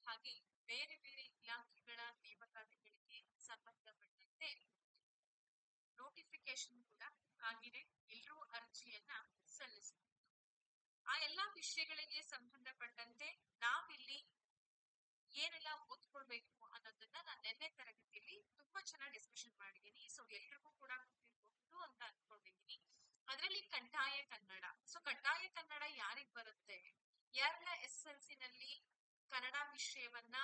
ಹಾಗೆ ಬೇರೆ ಬೇರೆ ಇಲಾಖೆಗಳ ನೇಮಕಾತಿಗಳಿಗೆ ಸಂಬಂಧಪಟ್ಟಂತೆ ನೋಟಿಫಿಕೇಶನ್ ಕೂಡ ಆಗಿದೆ. ಎಲ್ಲರೂ ಅರ್ಜಿಯನ್ನ ಸಲ್ಲಿಸಬಹುದು. ಆ ಎಲ್ಲಾ ವಿಷಯಗಳಿಗೆ ಸಂಬಂಧಪಟ್ಟಂತೆ ನಾವಿಲ್ಲಿ ಏನೆಲ್ಲ ಓದ್ಕೊಳ್ಬೇಕು ಅನ್ನೋದನ್ನ ನಾನು ನಿನ್ನೆ ತರಗತಿಯಲ್ಲಿ ತುಂಬಾ ಚೆನ್ನಾಗಿ ಡಿಸ್ಕಷನ್ ಮಾಡಿದ್ದೀನಿ. ಸೊ ಎಲ್ರಿಗೂ ಕೂಡ ಗೊತ್ತಿರಬಹುದು ಅಂತ ಅನ್ಕೊಂಡಿದ್ದೀನಿ. ಅದರಲ್ಲಿ ಕಡ್ಡಾಯ ಕನ್ನಡ. ಸೊ ಕಡ್ಡಾಯ ಕನ್ನಡ ಯಾರಿಗ್ ಬರುತ್ತೆ? ಯಾರೆಲ್ಲ SSLC ನಲ್ಲಿ ಕನ್ನಡ ವಿಷಯವನ್ನ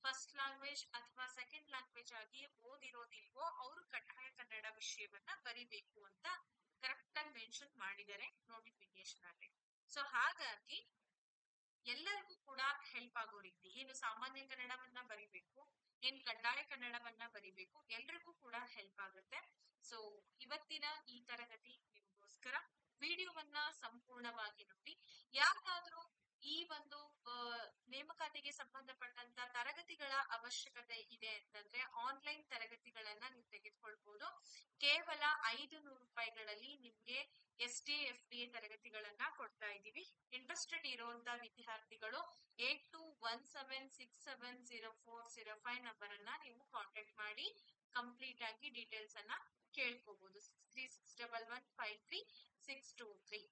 ಫಸ್ಟ್ ಲ್ಯಾಂಗ್ವೇಜ್ ಅಥವಾ ಸೆಕೆಂಡ್ ಲ್ಯಾಂಗ್ವೇಜ್ ಆಗಿ ಓದಿರೋದಿಲ್ವೋ ಅವರು ಕಡ್ಡಾಯ ಕನ್ನಡ ವಿಷಯವನ್ನ ಬರಿಬೇಕು ಅಂತ ಕರೆಕ್ಟ್ ಆಗಿ ಮೆನ್ಷನ್ ಮಾಡಿದ್ದಾರೆ ನೋಟಿಫಿಕೇಶನ್ ಅಲ್ಲಿ. ಸೊ ಹಾಗಾಗಿ ಎಲ್ಲರಿಗೂ ಕೂಡ ಹೆಲ್ಪ್ ಆಗೋ ರೀತಿ ಏನು ಸಾಮಾನ್ಯ ಕನ್ನಡವನ್ನ ಬರಿಬೇಕು, ಏನ್ ಕಡ್ಡಾಯ ಕನ್ನಡವನ್ನ ಬರಿಬೇಕು, ಎಲ್ರಿಗೂ ಕೂಡ ಹೆಲ್ಪ್ ಆಗುತ್ತೆ. ಸೊ ಇವತ್ತಿನ ಈ ತರಗತಿ ನಿಮಗೋಸ್ಕರ ವಿಡಿಯೋವನ್ನ ಸಂಪೂರ್ಣವಾಗಿ ನೋಡಿ. ಯಾಕಾದ್ರೂ ಈ ಒಂದು ನೇಮಕಾತಿಗೆ ಸಂಬಂಧಪಟ್ಟಂತ ತರಗತಿಗಳ ಅವಶ್ಯಕತೆ ಇದೆ ಅಂತಂದ್ರೆ ಆನ್ಲೈನ್ ತರಗತಿಗಳನ್ನ ನೀವು ತೆಗೆದುಕೊಳ್ಬಹುದು. ಕೇವಲ 500 ರೂಪಾಯಿಗಳಲ್ಲಿ ನಿಮ್ಗೆ SDFDA ತರಗತಿಗಳನ್ನ ಕೊಡ್ತಾ ಇದ್ದೀವಿ. ಇಂಟ್ರೆಸ್ಟೆಡ್ ಇರುವಂತ ವಿದ್ಯಾರ್ಥಿಗಳು 8217670405 ನಂಬರ್ ಅನ್ನ ನೀವು ಕಾಂಟ್ಯಾಕ್ಟ್ ಮಾಡಿ ಕಂಪ್ಲೀಟ್ ಆಗಿ ಡೀಟೇಲ್ಸ್ ಅನ್ನ ಕೇಳ್ಕೋಬಹುದು. 6611533623.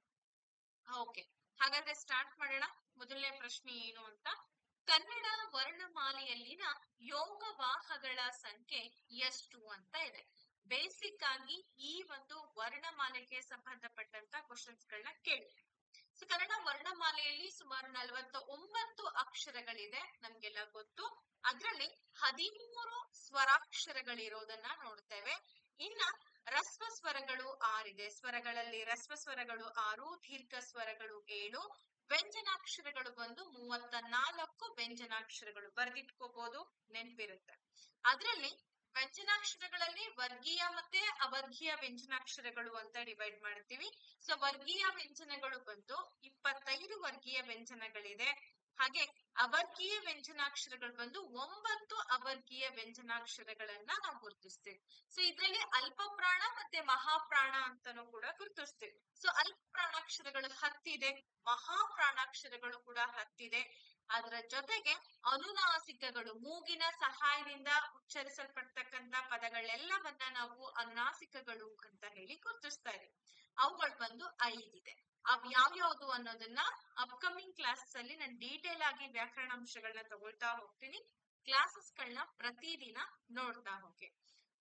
ಓಕೆ, ಹಾಗಾದ್ರೆ ಸ್ಟಾರ್ಟ್ ಮಾಡೋಣ. ಮೊದಲನೇ ಪ್ರಶ್ನೆ ಏನು ಅಂತ, ಕನ್ನಡ ವರ್ಣಮಾಲೆಯಲ್ಲಿನ ಯೋಗವಾಹಗಳ ಸಂಖ್ಯೆ ಎಷ್ಟು ಅಂತ ಇದೆ. ಬೇಸಿಕ್ ಆಗಿ ಈ ಒಂದು ವರ್ಣಮಾಲೆಗೆ ಸಂಬಂಧಪಟ್ಟಂತ ಕ್ವಶನ್ಸ್ ಗಳನ್ನ ಕೇಳಿ. ಸೊ ಕನ್ನಡ ವರ್ಣಮಾಲೆಯಲ್ಲಿ ಸುಮಾರು 49 ಅಕ್ಷರಗಳಿದೆ, ನಮ್ಗೆಲ್ಲ ಗೊತ್ತು. ಅದರಲ್ಲಿ 13 ಸ್ವರಾಕ್ಷರಗಳಿರೋದನ್ನ ನೋಡ್ತೇವೆ. ಇನ್ನ ರಸ್ವ ಸ್ವರಗಳು 6 ಇದೆ. ಸ್ವರಗಳಲ್ಲಿ ರಸ್ವ ಸ್ವರಗಳು 6, ದೀರ್ಘ ಸ್ವರಗಳು 7, ವ್ಯಂಜನಾಕ್ಷರಗಳು ಬಂದು 34 ವ್ಯಂಜನಾಕ್ಷರಗಳು. ಬರ್ದಿಟ್ಕೋಬಹುದು, ನೆನ್ಪಿರುತ್ತೆ. ಅದರಲ್ಲಿ ವ್ಯಂಜನಾಕ್ಷರಗಳಲ್ಲಿ ವರ್ಗೀಯ ಮತ್ತೆ ಅವರ್ಗೀಯ ವ್ಯಂಜನಾಕ್ಷರಗಳು ಅಂತ ಡಿವೈಡ್ ಮಾಡ್ತೀವಿ. ಸೊ ವರ್ಗೀಯ ವ್ಯಂಜನಗಳು ಬಂದು 25 ವರ್ಗೀಯ ವ್ಯಂಜನಗಳಿದೆ. ಹಾಗೆ ಅವರ್ಗೀಯ ವ್ಯಂಜನಾಕ್ಷರಗಳು ಬಂದು 9 ಅವರ್ಗೀಯ ವ್ಯಂಜನಾಕ್ಷರಗಳನ್ನ ನಾವು ಗುರುತಿಸ್ತೀವಿ. ಸೊ ಇದರಲ್ಲಿ ಅಲ್ಪ ಪ್ರಾಣ ಮತ್ತೆ ಮಹಾಪ್ರಾಣ ಅಂತಾನೂ ಕೂಡ ಗುರುತಿಸ್ತೀವಿ. ಸೊ ಅಲ್ಪ ಪ್ರಾಣಾಕ್ಷರಗಳು 10 ಇದೆ, ಮಹಾಪ್ರಾಣಾಕ್ಷರಗಳು ಕೂಡ 10 ಇದೆ. ಅದರ ಜೊತೆಗೆ ಅನುನಾಸಿಕಗಳು, ಮೂಗಿನ ಸಹಾಯದಿಂದ ಉಚ್ಚರಿಸಲ್ಪಡ್ತಕ್ಕಂತ ಪದಗಳೆಲ್ಲವನ್ನ ನಾವು ಅನುನಾಸಿಕಗಳು ಅಂತ ಹೇಳಿ ಗುರುತಿಸ್ತಾ ಇದ್ದೀವಿ. ಅವುಗಳು ಬಂದು 5 ಇದೆ. ಅವ್ ಯಾವ್ಯಾವ್ದು ಅನ್ನೋದನ್ನ ಅಪ್ಕಮಿಂಗ್ ಕ್ಲಾಸಸ್ ಅಲ್ಲಿ ನಾನು ಡೀಟೇಲ್ ಆಗಿ ವ್ಯಾಕರಣಾಂಶಗಳನ್ನ ತಗೊಳ್ತಾ ಹೋಗ್ತೀನಿ. ಕ್ಲಾಸಸ್ ಗಳನ್ನ ಪ್ರತಿದಿನ ನೋಡ್ತಾ ಹೋಗಿ.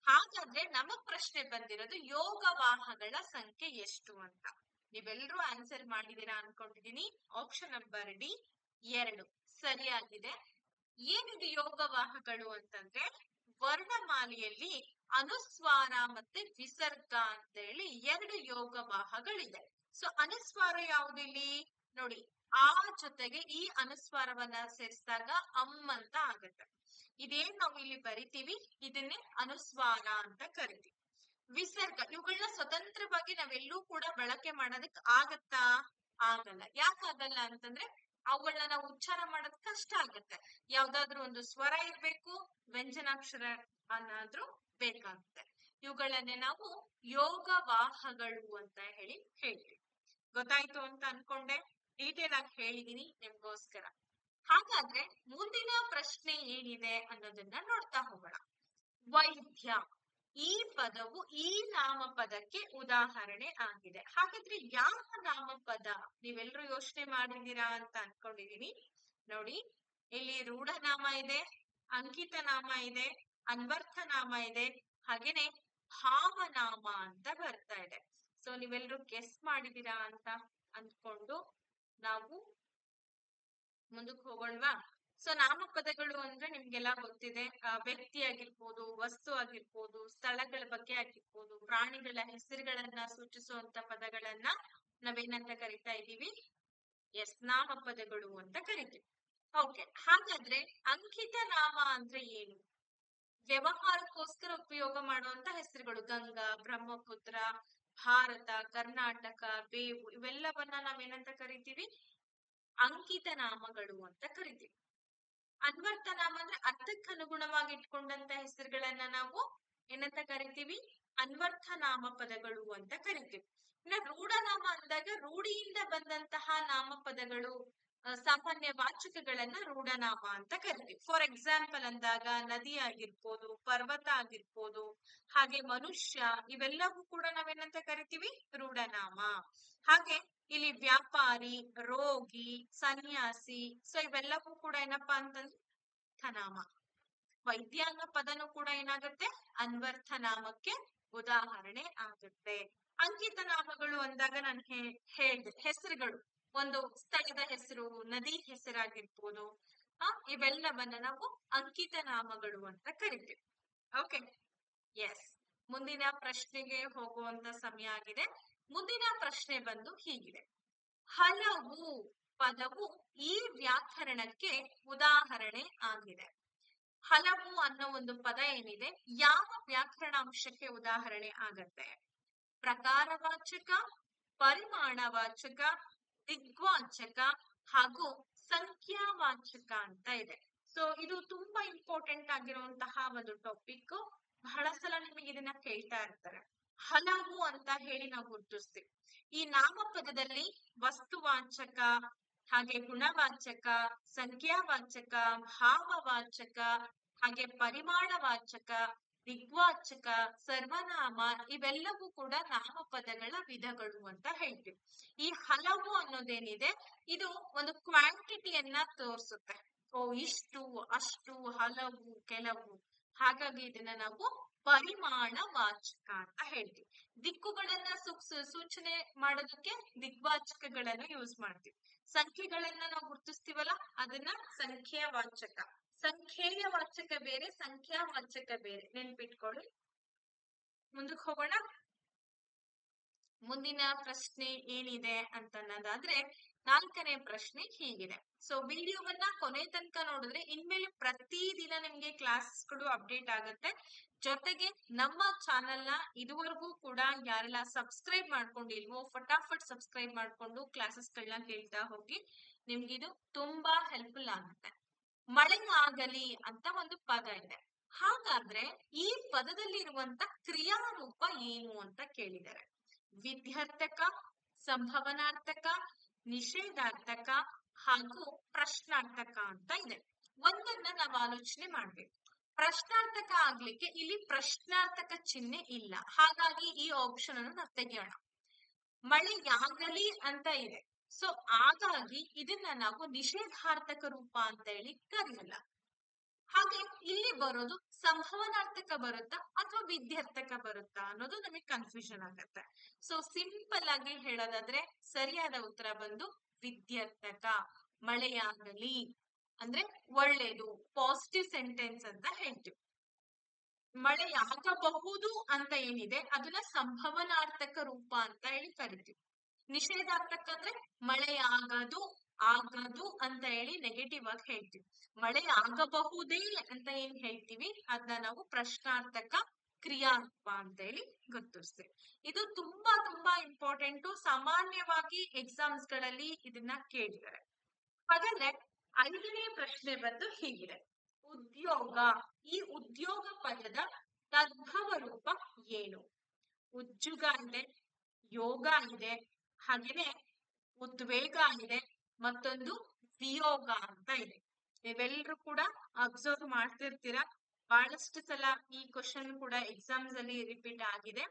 ಹಾಗಾದ್ರೆ ನಮಗ್ ಪ್ರಶ್ನೆ ಬಂದಿರೋದು ಯೋಗವಾಹಗಳ ಸಂಖ್ಯೆ ಎಷ್ಟು ಅಂತ. ನೀವೆಲ್ಲರೂ ಆನ್ಸರ್ ಮಾಡಿದೀರಾ ಅನ್ಕೊಂಡಿದೀನಿ. ಆಪ್ಷನ್ ನಂಬರ್ ಡಿ 2 ಸರಿಯಾಗಿದೆ. ಏನಿದೆ ಯೋಗವಾಹಗಳು ಅಂತಂದ್ರೆ ವರ್ಣಮಾಲೆಯಲ್ಲಿ ಅನುಸ್ವಾರ ಮತ್ತೆ ವಿಸರ್ಗ ಅಂತ ಹೇಳಿ 2 ಯೋಗವಾಹಗಳಿದೆ. ಸೊ ಅನುಸ್ವಾರ ಯಾವ್ದಿಲ್ಲಿ ನೋಡಿ, ಆ ಜೊತೆಗೆ ಈ ಅನುಸ್ವಾರವನ್ನ ಸೇರಿಸಿದಾಗ ಅಂತ ಆಗತ್ತೆ. ಇದೇನ್ ನಾವು ಇಲ್ಲಿ ಬರಿತೀವಿ ಇದನ್ನೇ ಅನುಸ್ವಾರ ಅಂತ ಕರಿತೀವಿ. ವಿಸರ್ಗ ಇವುಗಳನ್ನ ಸ್ವತಂತ್ರವಾಗಿ ನಾವೆಲ್ಲೂ ಕೂಡ ಬಳಕೆ ಮಾಡೋದಕ್ ಆಗತ್ತಾ? ಆಗಲ್ಲ. ಯಾಕಾಗಲ್ಲ ಅಂತಂದ್ರೆ ಅವುಗಳನ್ನ ನಾವು ಉಚ್ಚಾರ ಮಾಡೋದ್ ಕಷ್ಟ ಆಗತ್ತೆ. ಯಾವ್ದಾದ್ರು ಒಂದು ಸ್ವರ ಇರ್ಬೇಕು, ವ್ಯಂಜನಾಕ್ಷರ ಅನ್ನಾದ್ರೂ ಬೇಕಾಗುತ್ತೆ. ಇವುಗಳನ್ನೇ ನಾವು ಯೋಗವಾಹಗಳು ಅಂತ ಹೇಳಿ ಹೇಳ್ತೀವಿ. ಗೊತ್ತಾಯ್ತು ಅಂತ ಅನ್ಕೊಂಡೆ, ಡೀಟೇಲ್ ಆಗಿ ಹೇಳಿದೀನಿ ನಿಮ್ಗೋಸ್ಕರ. ಹಾಗಾದ್ರೆ ಮುಂದಿನ ಪ್ರಶ್ನೆ ಏನಿದೆ ಅನ್ನೋದನ್ನ ನೋಡ್ತಾ ಹೋಗೋಣ. ವೈದ್ಯ ಈ ಪದವು ಈ ನಾಮಪದಕ್ಕೆ ಉದಾಹರಣೆ ಆಗಿದೆ. ಹಾಗಾದ್ರೆ ಯಾವ ನಾಮಪದ? ನೀವೆಲ್ಲರೂ ಯೋಚನೆ ಮಾಡಿದೀರಾ ಅಂತ ಅನ್ಕೊಂಡಿದೀನಿ. ನೋಡಿ, ಇಲ್ಲಿ ರೂಢನಾಮ ಇದೆ, ಅಂಕಿತ ನಾಮ ಇದೆ, ಅನ್ವರ್ಥ ನಾಮ ಇದೆ, ಹಾಗೇನೆ ಭಾವನಾಮ ಅಂತ ಬರ್ತಾ ಇದೆ. ಸೊ ನೀವೆಲ್ಲರೂ ಗೆಸ್ ಮಾಡಿದೀರಾ ಅಂತ ಅಂದ್ಕೊಂಡು ನಾವು ಮುಂದಕ್ಕೆ ಹೋಗೋಣವಾ? ಸೊ ನಾಮಪದಗಳು ಅಂದ್ರೆ ನಿಮ್ಗೆಲ್ಲ ಗೊತ್ತಿದೆ. ವ್ಯಕ್ತಿ ಆಗಿರ್ಬೋದು, ವಸ್ತು ಆಗಿರ್ಬೋದು, ಸ್ಥಳಗಳ ಬಗ್ಗೆ ಆಗಿರ್ಬೋದು, ಪ್ರಾಣಿಗಳ ಹೆಸರುಗಳನ್ನ ಸೂಚಿಸುವಂತ ಪದಗಳನ್ನ ನಾವೇನಂತ ಕರಿತಾ ಇದೀವಿ? ನಾಮಪದಗಳು ಅಂತ ಕರಿತೀವಿ. ಓಕೆ, ಹಾಗಾದ್ರೆ ಅಂಕಿತ ನಾಮ ಅಂದ್ರೆ ಏನು? ವ್ಯವಹಾರಕ್ಕೋಸ್ಕರ ಉಪಯೋಗ ಮಾಡುವಂತ ಹೆಸರುಗಳು. ಗಂಗಾ, ಬ್ರಹ್ಮಪುತ್ರ, ಭಾರತ, ಕರ್ನಾಟಕ, ಬೇವು, ಇವೆಲ್ಲವನ್ನ ನಾವೇನಂತ ಕರಿತೀವಿ? ಅಂಕಿತ ನಾಮಗಳು ಅಂತ ಕರಿತೀವಿ. ಅನ್ವರ್ಥ ನಾಮ ಅಂದ್ರೆ ಅರ್ಥಕ್ಕೆ ಅನುಗುಣವಾಗಿ ಇಟ್ಕೊಂಡಂತ ಹೆಸರುಗಳನ್ನ ನಾವು ಏನಂತ ಕರಿತೀವಿ? ಅನ್ವರ್ಥ ನಾಮಪದಗಳು ಅಂತ ಕರಿತೀವಿ. ಇನ್ನ ರೂಢನಾಮ ಅಂದಾಗ ರೂಢಿಯಿಂದ ಬಂದಂತಹ ನಾಮಪದಗಳು ಸಾಮಾನ್ಯ ವಾಚಕಗಳನ್ನ ರೂಢನಾಮ ಅಂತ ಕರಿತೀವಿ. ಫಾರ್ ಎಕ್ಸಾಂಪಲ್ ಅಂದಾಗ ನದಿ ಆಗಿರ್ಬೋದು, ಪರ್ವತ ಆಗಿರ್ಬೋದು, ಹಾಗೆ ಮನುಷ್ಯ, ಇವೆಲ್ಲವೂ ಕೂಡ ನಾವೇನಂತ ಕರಿತೀವಿ? ರೂಢನಾಮ. ಹಾಗೆ ಇಲ್ಲಿ ವ್ಯಾಪಾರಿ, ರೋಗಿ, ಸನ್ಯಾಸಿ, ಸೊ ಇವೆಲ್ಲವೂ ಕೂಡ ಏನಪ್ಪಾ ಅಂತಂದ್ರೆ ಅನ್ವರ್ಥನಾಮ. ವೈದ್ಯ ಅನ್ನೋ ಪದನು ಕೂಡ ಏನಾಗುತ್ತೆ? ಅನ್ವರ್ಥ ನಾಮಕ್ಕೆ ಉದಾಹರಣೆ ಆಗುತ್ತೆ. ಅಂಕಿತ ನಾಮಗಳು ಅಂದಾಗ ನಾನು ಹೇಳಿದೆ, ಹೆಸರುಗಳು, ಒಂದು ಸ್ಥಳದ ಹೆಸರು, ನದಿ ಹೆಸರಾಗಿರ್ಬೋದು, ಇವೆಲ್ಲವನ್ನ ನಾವು ಅಂಕಿತ ನಾಮಗಳು ಅಂತ ಕರಿತೀವಿ. Okay, yes. ಮುಂದಿನ ಪ್ರಶ್ನೆಗೆ ಹೋಗುವಂತ ಸಮಯ ಆಗಿದೆ. ಮುಂದಿನ ಪ್ರಶ್ನೆ ಬಂದು ಹೀಗಿದೆ: ಹಲವು ಪದವು ಈ ವ್ಯಾಕರಣಕ್ಕೆ ಉದಾಹರಣೆ ಆಗಿದೆ. ಹಲವು ಅನ್ನೋ ಒಂದು ಪದ ಏನಿದೆ, ಯಾವ ವ್ಯಾಕರಣಾಂಶಕ್ಕೆ ಉದಾಹರಣೆ ಆಗತ್ತೆ? ಪ್ರಕಾರವಾಚಕ, ಪರಿಮಾಣವಾಚಕ, ದಿಗ್ವಾಚಕ ಹಾಗೂ ಸಂಖ್ಯಾವಾಚಕ ಅಂತ ಇದೆ. ಸೊ ಇದು ತುಂಬಾ ಇಂಪಾರ್ಟೆಂಟ್ ಆಗಿರುವಂತಹ ಒಂದು ಟಾಪಿಕ್. ಬಹಳ ಸಲ ನಿಮಗೆ ಇದನ್ನ ಕೇಳ್ತಾ ಇರ್ತಾರೆ. ಹಲವು ಅಂತ ಹೇಳಿ ನಾವು ಗುರುತಿಸ್ತೀವಿ. ಈ ನಾಮಪದದಲ್ಲಿ ವಸ್ತುವಾಚಕ, ಹಾಗೆ ಗುಣವಾಚಕ, ಸಂಖ್ಯಾವಾಚಕ, ಭಾವವಾಚಕ, ಹಾಗೆ ಪರಿಮಾಣವಾಚಕ, ದಿಗ್ವಾಚಕ, ಸರ್ವನಾಮ, ಇವೆಲ್ಲವೂ ಕೂಡ ನಾಮಪದಗಳ ವಿಧಗಳು ಅಂತ ಹೇಳ್ತೀವಿ. ಈ ಹಲವು ಅನ್ನೋದೇನಿದೆ, ಇದು ಒಂದು ಕ್ವಾಂಟಿಟಿಯನ್ನ ತೋರಿಸುತ್ತೆ. ಇಷ್ಟು, ಅಷ್ಟು, ಹಲವು, ಕೆಲವು. ಹಾಗಾಗಿ ಇದನ್ನ ನಾವು ಪರಿಮಾಣವಾಚಕ ಅಂತ ಹೇಳ್ತೀವಿ. ದಿಕ್ಕುಗಳನ್ನ ಸೂಚನೆ ಮಾಡೋದಕ್ಕೆ ದಿಗ್ವಾಚಕಗಳನ್ನ ಯೂಸ್ ಮಾಡ್ತೀವಿ. ಸಂಖ್ಯೆಗಳನ್ನ ನಾವು ಗುರುತಿಸ್ತೀವಲ್ಲ, ಅದನ್ನ ಸಂಖ್ಯಾವಾಚಕ. ಸಂಖ್ಯೆಯ ವಾಚಕ ಬೇರೆ, ಸಂಖ್ಯಾವಾಚಕ ಬೇರೆ, ನೆನ್ಪಿಟ್ಕೊಳ್ಳಿ. ಮುಂದಕ್ಕೆ ಹೋಗೋಣ. ಮುಂದಿನ ಪ್ರಶ್ನೆ ಏನಿದೆ ಅಂತನ್ನೋದಾದ್ರೆ, 4ನೇ ಪ್ರಶ್ನೆ ಹೀಗಿದೆ. ಸೊ ವಿಡಿಯೋವನ್ನ ಕೊನೆ ತನಕ ನೋಡಿದ್ರೆ ಇನ್ಮೇಲೆ ಪ್ರತಿದಿನ ನಿಮ್ಗೆ ಕ್ಲಾಸ್ಗಳು ಅಪ್ಡೇಟ್ ಆಗುತ್ತೆ. ಜೊತೆಗೆ ನಮ್ಮ ಚಾನೆಲ್ ನ ಇದುವರೆಗೂ ಕೂಡ ಯಾರೆಲ್ಲ ಸಬ್ಸ್ಕ್ರೈಬ್ ಮಾಡ್ಕೊಂಡಿಲ್ವೋ, ಫಟಾಫಟ್ ಸಬ್ಸ್ಕ್ರೈಬ್ ಮಾಡ್ಕೊಂಡು ಕ್ಲಾಸಸ್ಗಳನ್ನ ಕೇಳ್ತಾ ಹೋಗಿ. ನಿಮ್ಗಿದು ತುಂಬಾ ಹೆಲ್ಪ್ಫುಲ್ ಆಗುತ್ತೆ. ಮಳೆ ಆಗಲಿ ಅಂತ ಒಂದು ಪದ ಇದೆ. ಹಾಗಾದ್ರೆ ಈ ಪದದಲ್ಲಿರುವಂತ ಕ್ರಿಯಾರೂಪ ಏನು ಅಂತ ಕೇಳಿದ್ದಾರೆ. ವಿಧ್ಯರ್ಥಕ, ಸಂಭವನಾರ್ಥಕ, ನಿಷೇಧಾರ್ಥಕ ಹಾಗೂ ಪ್ರಶ್ನಾರ್ಥಕ ಅಂತ ಇದೆ. ಒಂದನ್ನ ನಾವು ಆಲೋಚನೆ ಮಾಡ್ಬೇಕು. ಪ್ರಶ್ನಾರ್ಥಕ ಆಗ್ಲಿಕ್ಕೆ ಇಲ್ಲಿ ಪ್ರಶ್ನಾರ್ಥಕ ಚಿಹ್ನೆ ಇಲ್ಲ, ಹಾಗಾಗಿ ಈ ಆಪ್ಷನ್ ಅನ್ನು ನಾವು ತೆಗೆಯೋಣ. ಮಳೆಯಾಗಲಿ ಅಂತ ಇದೆ, ಸೊ ಹಾಗಾಗಿ ಇದನ್ನ ನಾವು ನಿಷೇಧಾರ್ಥಕ ರೂಪ ಅಂತ ಹೇಳಿ ಕರೆಯಲ್ಲ. ಹಾಗೆ ಇಲ್ಲಿ ಬರೋದು ಸಂಭವನಾರ್ಥಕ ಬರುತ್ತಾ ಅಥವಾ ವಿಧ್ಯರ್ಥಕ ಬರುತ್ತಾ ಅನ್ನೋದು ನಮಗೆ ಕನ್ಫ್ಯೂಷನ್ ಆಗುತ್ತೆ. ಸೊ ಸಿಂಪಲ್ ಆಗಿ ಹೇಳೋದಾದ್ರೆ ಸರಿಯಾದ ಉತ್ತರ ಬಂದು ವಿಧ್ಯರ್ಥಕ. ಮಳೆಯಾಗಲಿ ಅಂದ್ರೆ ಒಳ್ಳೇದು, ಪಾಸಿಟಿವ್ ಸೆಂಟೆನ್ಸ್ ಅಂತ ಹೇಳ್ತೀವಿ. ಮಳೆಯಾಗಬಹುದು ಅಂತ ಏನಿದೆ ಅದನ್ನ ಸಂಭವನಾರ್ಥಕ ರೂಪ ಅಂತ ಹೇಳಿ ಕರಿತೀವಿ. ನಿಷೇಧಾರ್ಥಕ ಅಂದ್ರೆ ಮಳೆಯಾಗದು, ಆಗದು ಅಂತ ಹೇಳಿ ನೆಗೆಟಿವ್ ಆಗಿ ಹೇಳ್ತೀವಿ. ಮಳೆ ಆಗಬಹುದೇ ಅಂತ ಏನ್ ಹೇಳ್ತೀವಿ ಅದನ್ನ ನಾವು ಪ್ರಶ್ನಾರ್ಥಕ ಕ್ರಿಯಾರೂಪ ಅಂತ ಹೇಳಿ ಗುರುತಿಸ್ತೇವೆ. ಇದು ತುಂಬಾ ತುಂಬಾ ಇಂಪಾರ್ಟೆಂಟ್. ಸಾಮಾನ್ಯವಾಗಿ ಎಕ್ಸಾಮ್ಸ್ ಗಳಲ್ಲಿ ಇದನ್ನ ಕೇಳಿದ್ದಾರೆ. ಹಾಗಾದ್ರೆ 5ನೇ ಪ್ರಶ್ನೆ ಬಂದು ಹೀಗಿದೆ: ಉದ್ಯೋಗ. ಈ ಉದ್ಯೋಗ ಪದದ ತದ್ಭವ ರೂಪ ಏನು? ಉಜ್ಜುಗ ಇದೆ, ಯೋಗ ಇದೆ, ಹಾಗೇನೆ ಉದ್ವೇಗ ಇದೆ, ಮತ್ತೊಂದು ವಿಯೋಗ ಅಂತ ಇದೆ. ನೀವೆಲ್ಲರೂ ಕೂಡ ಅಬ್ಸರ್ವ್ ಮಾಡ್ತಿರ್ತೀರಾ. ಬಹಳಷ್ಟು ಸಲ ಈ ಕ್ವಶನ್ ಕೂಡ ಎಕ್ಸಾಮ್ಸ್ ಅಲ್ಲಿ ರಿಪೀಟ್ ಆಗಿದೆ.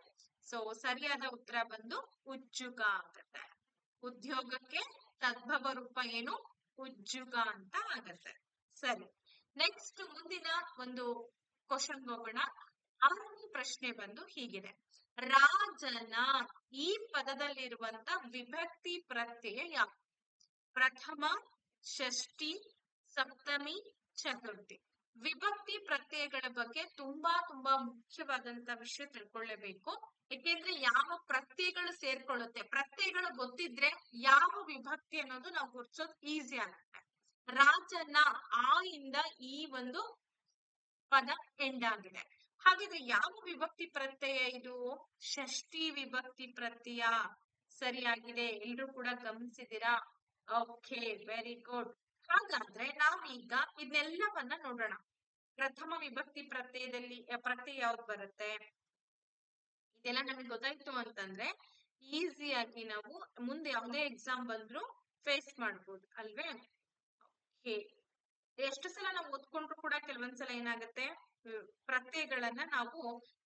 ಸೊ ಸರಿಯಾದ ಉತ್ತರ ಬಂದು ಉಜ್ಜುಗ ಆಗುತ್ತೆ. ಉದ್ಯೋಗಕ್ಕೆ ತದ್ಭವ ರೂಪ ಏನು? ಉಜ್ಜುಗ ಅಂತ ಆಗತ್ತೆ. ಸರಿ, ನೆಕ್ಸ್ಟ್ ಮುಂದಿನ ಒಂದು ಕ್ವಶನ್ ಹೋಗೋಣ. 6ನೇ ಪ್ರಶ್ನೆ ಬಂದು ಹೀಗಿದೆ: ರಾಜನ. ಈ ಪದದಲ್ಲಿರುವಂತ ವಿಭಕ್ತಿ ಪ್ರತ್ಯಯ ಯಾವುದು? ಪ್ರಥಮ, ಷಷ್ಠಿ, ಸಪ್ತಮಿ, ಚತುರ್ಥಿ. ವಿಭಕ್ತಿ ಪ್ರತ್ಯಯಗಳ ಬಗ್ಗೆ ತುಂಬಾ ತುಂಬಾ ಮುಖ್ಯವಾದಂತ ವಿಷಯ ತಿಳ್ಕೊಳ್ಳೇಬೇಕು. ಯಾಕೆಂದ್ರೆ ಯಾವ ಪ್ರತ್ಯಯಗಳು ಸೇರ್ಕೊಳ್ಳುತ್ತೆ, ಪ್ರತ್ಯಯಗಳು ಗೊತ್ತಿದ್ರೆ ಯಾವ ವಿಭಕ್ತಿ ಅನ್ನೋದು ನಾವು ಗುರ್ಸೋದು ಈಸಿ ಆಗುತ್ತೆ. ರಾಜನ ಆ ಇಂದ ಈ ಒಂದು ಪದ ಎಂಡ್ ಆಗಿದೆ. ಹಾಗಿದ್ರೆ ಯಾವ ವಿಭಕ್ತಿ ಪ್ರತ್ಯಯ ಇದು? ಷಷ್ಠಿ ವಿಭಕ್ತಿ ಪ್ರತ್ಯಯ. ಸರಿಯಾಗಿದೆ, ಎಲ್ರು ಕೂಡ ಗಮನಿಸಿದಿರಾ? Okay, very good. ಹಾಗಾದ್ರೆ ನಾವೀಗ ಇದನ್ನೆಲ್ಲವನ್ನ ನೋಡೋಣ. ಪ್ರಥಮ ವಿಭಕ್ತಿ ಪ್ರತ್ಯಯದಲ್ಲಿ ಪ್ರತ್ಯಯ ಯಾವ್ದು ಬರುತ್ತೆ? ಇದೆಲ್ಲ ನಮಗೆ ಗೊತ್ತಾಯ್ತು ಅಂತಂದ್ರೆ ಈಸಿಯಾಗಿ ನಾವು ಮುಂದೆ ಯಾವುದೇ ಎಕ್ಸಾಮ್ ಬಂದ್ರು ಫೇಸ್ ಮಾಡ್ಬೋದು ಅಲ್ವೇ? ಓಕೆ. ಎಷ್ಟು ಸಲ ನಾವು ಓದ್ಕೊಂಡ್ರು ಕೂಡ ಕೆಲವೊಂದ್ಸಲ ಏನಾಗುತ್ತೆ, ಪ್ರತ್ಯಯಗಳನ್ನ ನಾವು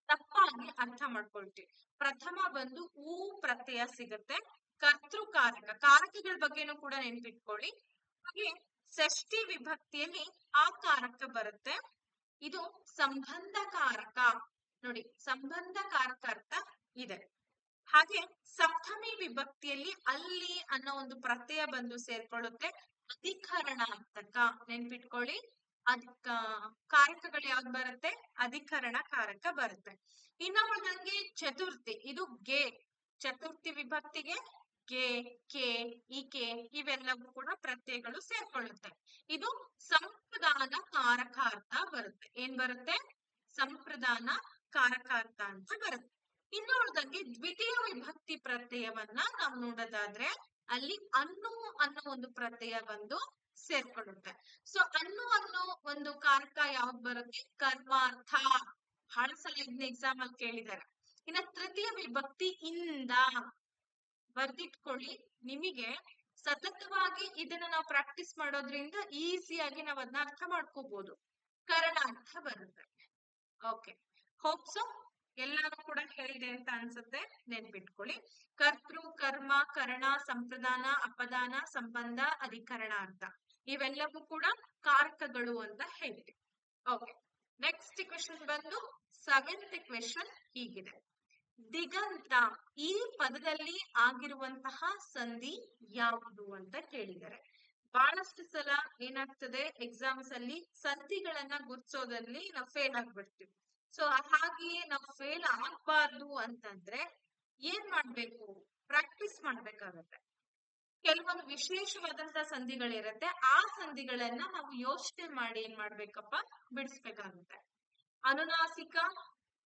ತಪ್ಪಾಗಿ ಅರ್ಥ ಮಾಡ್ಕೊಳ್ತೀವಿ. ಪ್ರಥಮ ಬಂದು ಊ ಪ್ರತ್ಯಯ ಸಿಗುತ್ತೆ. ಕರ್ತೃಕಾರಕ, ಕಾರಕಗಳ ಬಗ್ಗೆನೂ ಕೂಡ ನೆನ್ಪಿಟ್ಕೊಳ್ಳಿ. ಹಾಗೆ ಷಷ್ಠಿ ವಿಭಕ್ತಿಯಲ್ಲಿ ಆಕಾರಕ ಬರುತ್ತೆ. ಇದು ಸಂಬಂಧಕಾರಕ. ನೋಡಿ, ಸಂಬಂಧಕಾರಕ ಅರ್ಥ ಇದೆ. ಹಾಗೆ ಸಪ್ತಮಿ ವಿಭಕ್ತಿಯಲ್ಲಿ ಅಲ್ಲಿ ಅನ್ನೋ ಒಂದು ಪ್ರತ್ಯಯ ಬಂದು ಸೇರ್ಕೊಳ್ಳುತ್ತೆ. ಅಧಿಕರಣಾರ್ಥಕ ನೆನ್ಪಿಟ್ಕೊಳ್ಳಿ. ಕಾರಕಗಳು ಯಾವ್ದು ಬರುತ್ತೆ? ಅಧಿಕರಣ ಕಾರಕ ಬರುತ್ತೆ. ಇನ್ನು ಉಳಿದಂಗೆ ಚತುರ್ಥಿ, ಇದು ಗೆ. ಚತುರ್ಥಿ ವಿಭಕ್ತಿಗೆ ಗೆ, ಕೆ, ಇಕೆ ಇವೆಲ್ಲವೂ ಕೂಡ ಪ್ರತ್ಯಯಗಳು ಸೇರ್ಕೊಳ್ಳುತ್ತೆ. ಇದು ಸಂಪ್ರದಾನ ಕಾರಕಾರ್ಥ ಬರುತ್ತೆ. ಏನ್ ಬರುತ್ತೆ? ಸಂಪ್ರದಾನ ಕಾರಕಾರ್ಥ ಅಂತ ಬರುತ್ತೆ. ಇನ್ನು ಉಳಿದಂಗೆ ದ್ವಿತೀಯ ವಿಭಕ್ತಿ ಪ್ರತ್ಯಯವನ್ನ ನಾವು ನೋಡೋದಾದ್ರೆ ಅಲ್ಲಿ ಅನ್ನು ಅನ್ನೋ ಒಂದು ಪ್ರತ್ಯಯ ಬಂದು ಸೇರ್ಕೊಳ್ಳುತ್ತೆ. ಸೊ ಅನ್ನೋ ಒಂದು ಕಾರಕ ಯಾವ್ದು ಬರುತ್ತೆ? ಕರ್ಮಾರ್ಥ. ಬಹಳ ಸಲ ಇದನ್ನ ಎಕ್ಸಾಮ್ ಅಲ್ಲಿ ಕೇಳಿದ್ದಾರೆ. ಇನ್ನ ತೃತೀಯ ವಿಭಕ್ತಿ ಇಂದ ಬರ್ದಿಟ್ಕೊಳ್ಳಿ. ನಿಮಗೆ ಸತತವಾಗಿ ಇದನ್ನ ನಾವು ಪ್ರಾಕ್ಟೀಸ್ ಮಾಡೋದ್ರಿಂದ ಈಸಿಯಾಗಿ ನಾವ್ ಅದನ್ನ ಅರ್ಥ ಮಾಡ್ಕೋಬಹುದು. ಕರಣಾರ್ಥ ಬರುತ್ತೆ. ಓಕೆ, ಹೋಪ್ ಸೊ ಎಲ್ಲಾರು ಕೂಡ ಹೇಳಿದೆ ಅಂತ ಅನ್ಸುತ್ತೆ. ನೆನ್ಪಿಟ್ಕೊಳ್ಳಿ. ಕರ್ತೃ, ಕರ್ಮ, ಕರಣ, ಸಂಪ್ರದಾನ, ಅಪದಾನ, ಸಂಬಂಧ, ಅಧಿಕರಣಾರ್ಥ ಇವೆಲ್ಲವೂ ಕೂಡ ಕಾರಕಗಳು ಅಂತ ಹೇಳಿದೆ. ಓಕೆ, ನೆಕ್ಸ್ಟ್ ಕ್ವೆಶನ್ ಬಂದು 7th ಕ್ವೆಶನ್ ಹೀಗಿದೆ. ದಿಗಂತ ಈ ಪದದಲ್ಲಿ ಆಗಿರುವಂತಹ ಸಂಧಿ ಯಾವುದು ಅಂತ ಕೇಳಿದ್ದಾರೆ. ಬಹಳಷ್ಟು ಸಲ ಏನಾಗ್ತದೆ, ಎಕ್ಸಾಮ್ಸ್ ಅಲ್ಲಿ ಸಂಧಿಗಳನ್ನ ಗುರ್ಸೋದ್ರಲ್ಲಿ ನಾವು ಫೇಲ್ ಆಗ್ಬಿಡ್ತೀವಿ. ಸೊ ಹಾಗೆಯೇ ನಾವು ಫೇಲ್ ಆಗ್ಬಾರ್ದು ಅಂತಂದ್ರೆ ಏನ್ ಮಾಡ್ಬೇಕು? ಪ್ರಾಕ್ಟೀಸ್ ಮಾಡ್ಬೇಕಾಗತ್ತೆ. ಕೆಲವೊಂದು ವಿಶೇಷವಾದಂತಹ ಸಂಧಿಗಳಿರುತ್ತೆ. ಆ ಸಂಧಿಗಳನ್ನ ನಾವು ಯೋಚನೆ ಮಾಡಿ ಏನ್ ಮಾಡ್ಬೇಕಪ್ಪ? ಬಿಡಿಸ್ಬೇಕಾಗುತ್ತೆ. ಅನುನಾಸಿಕ,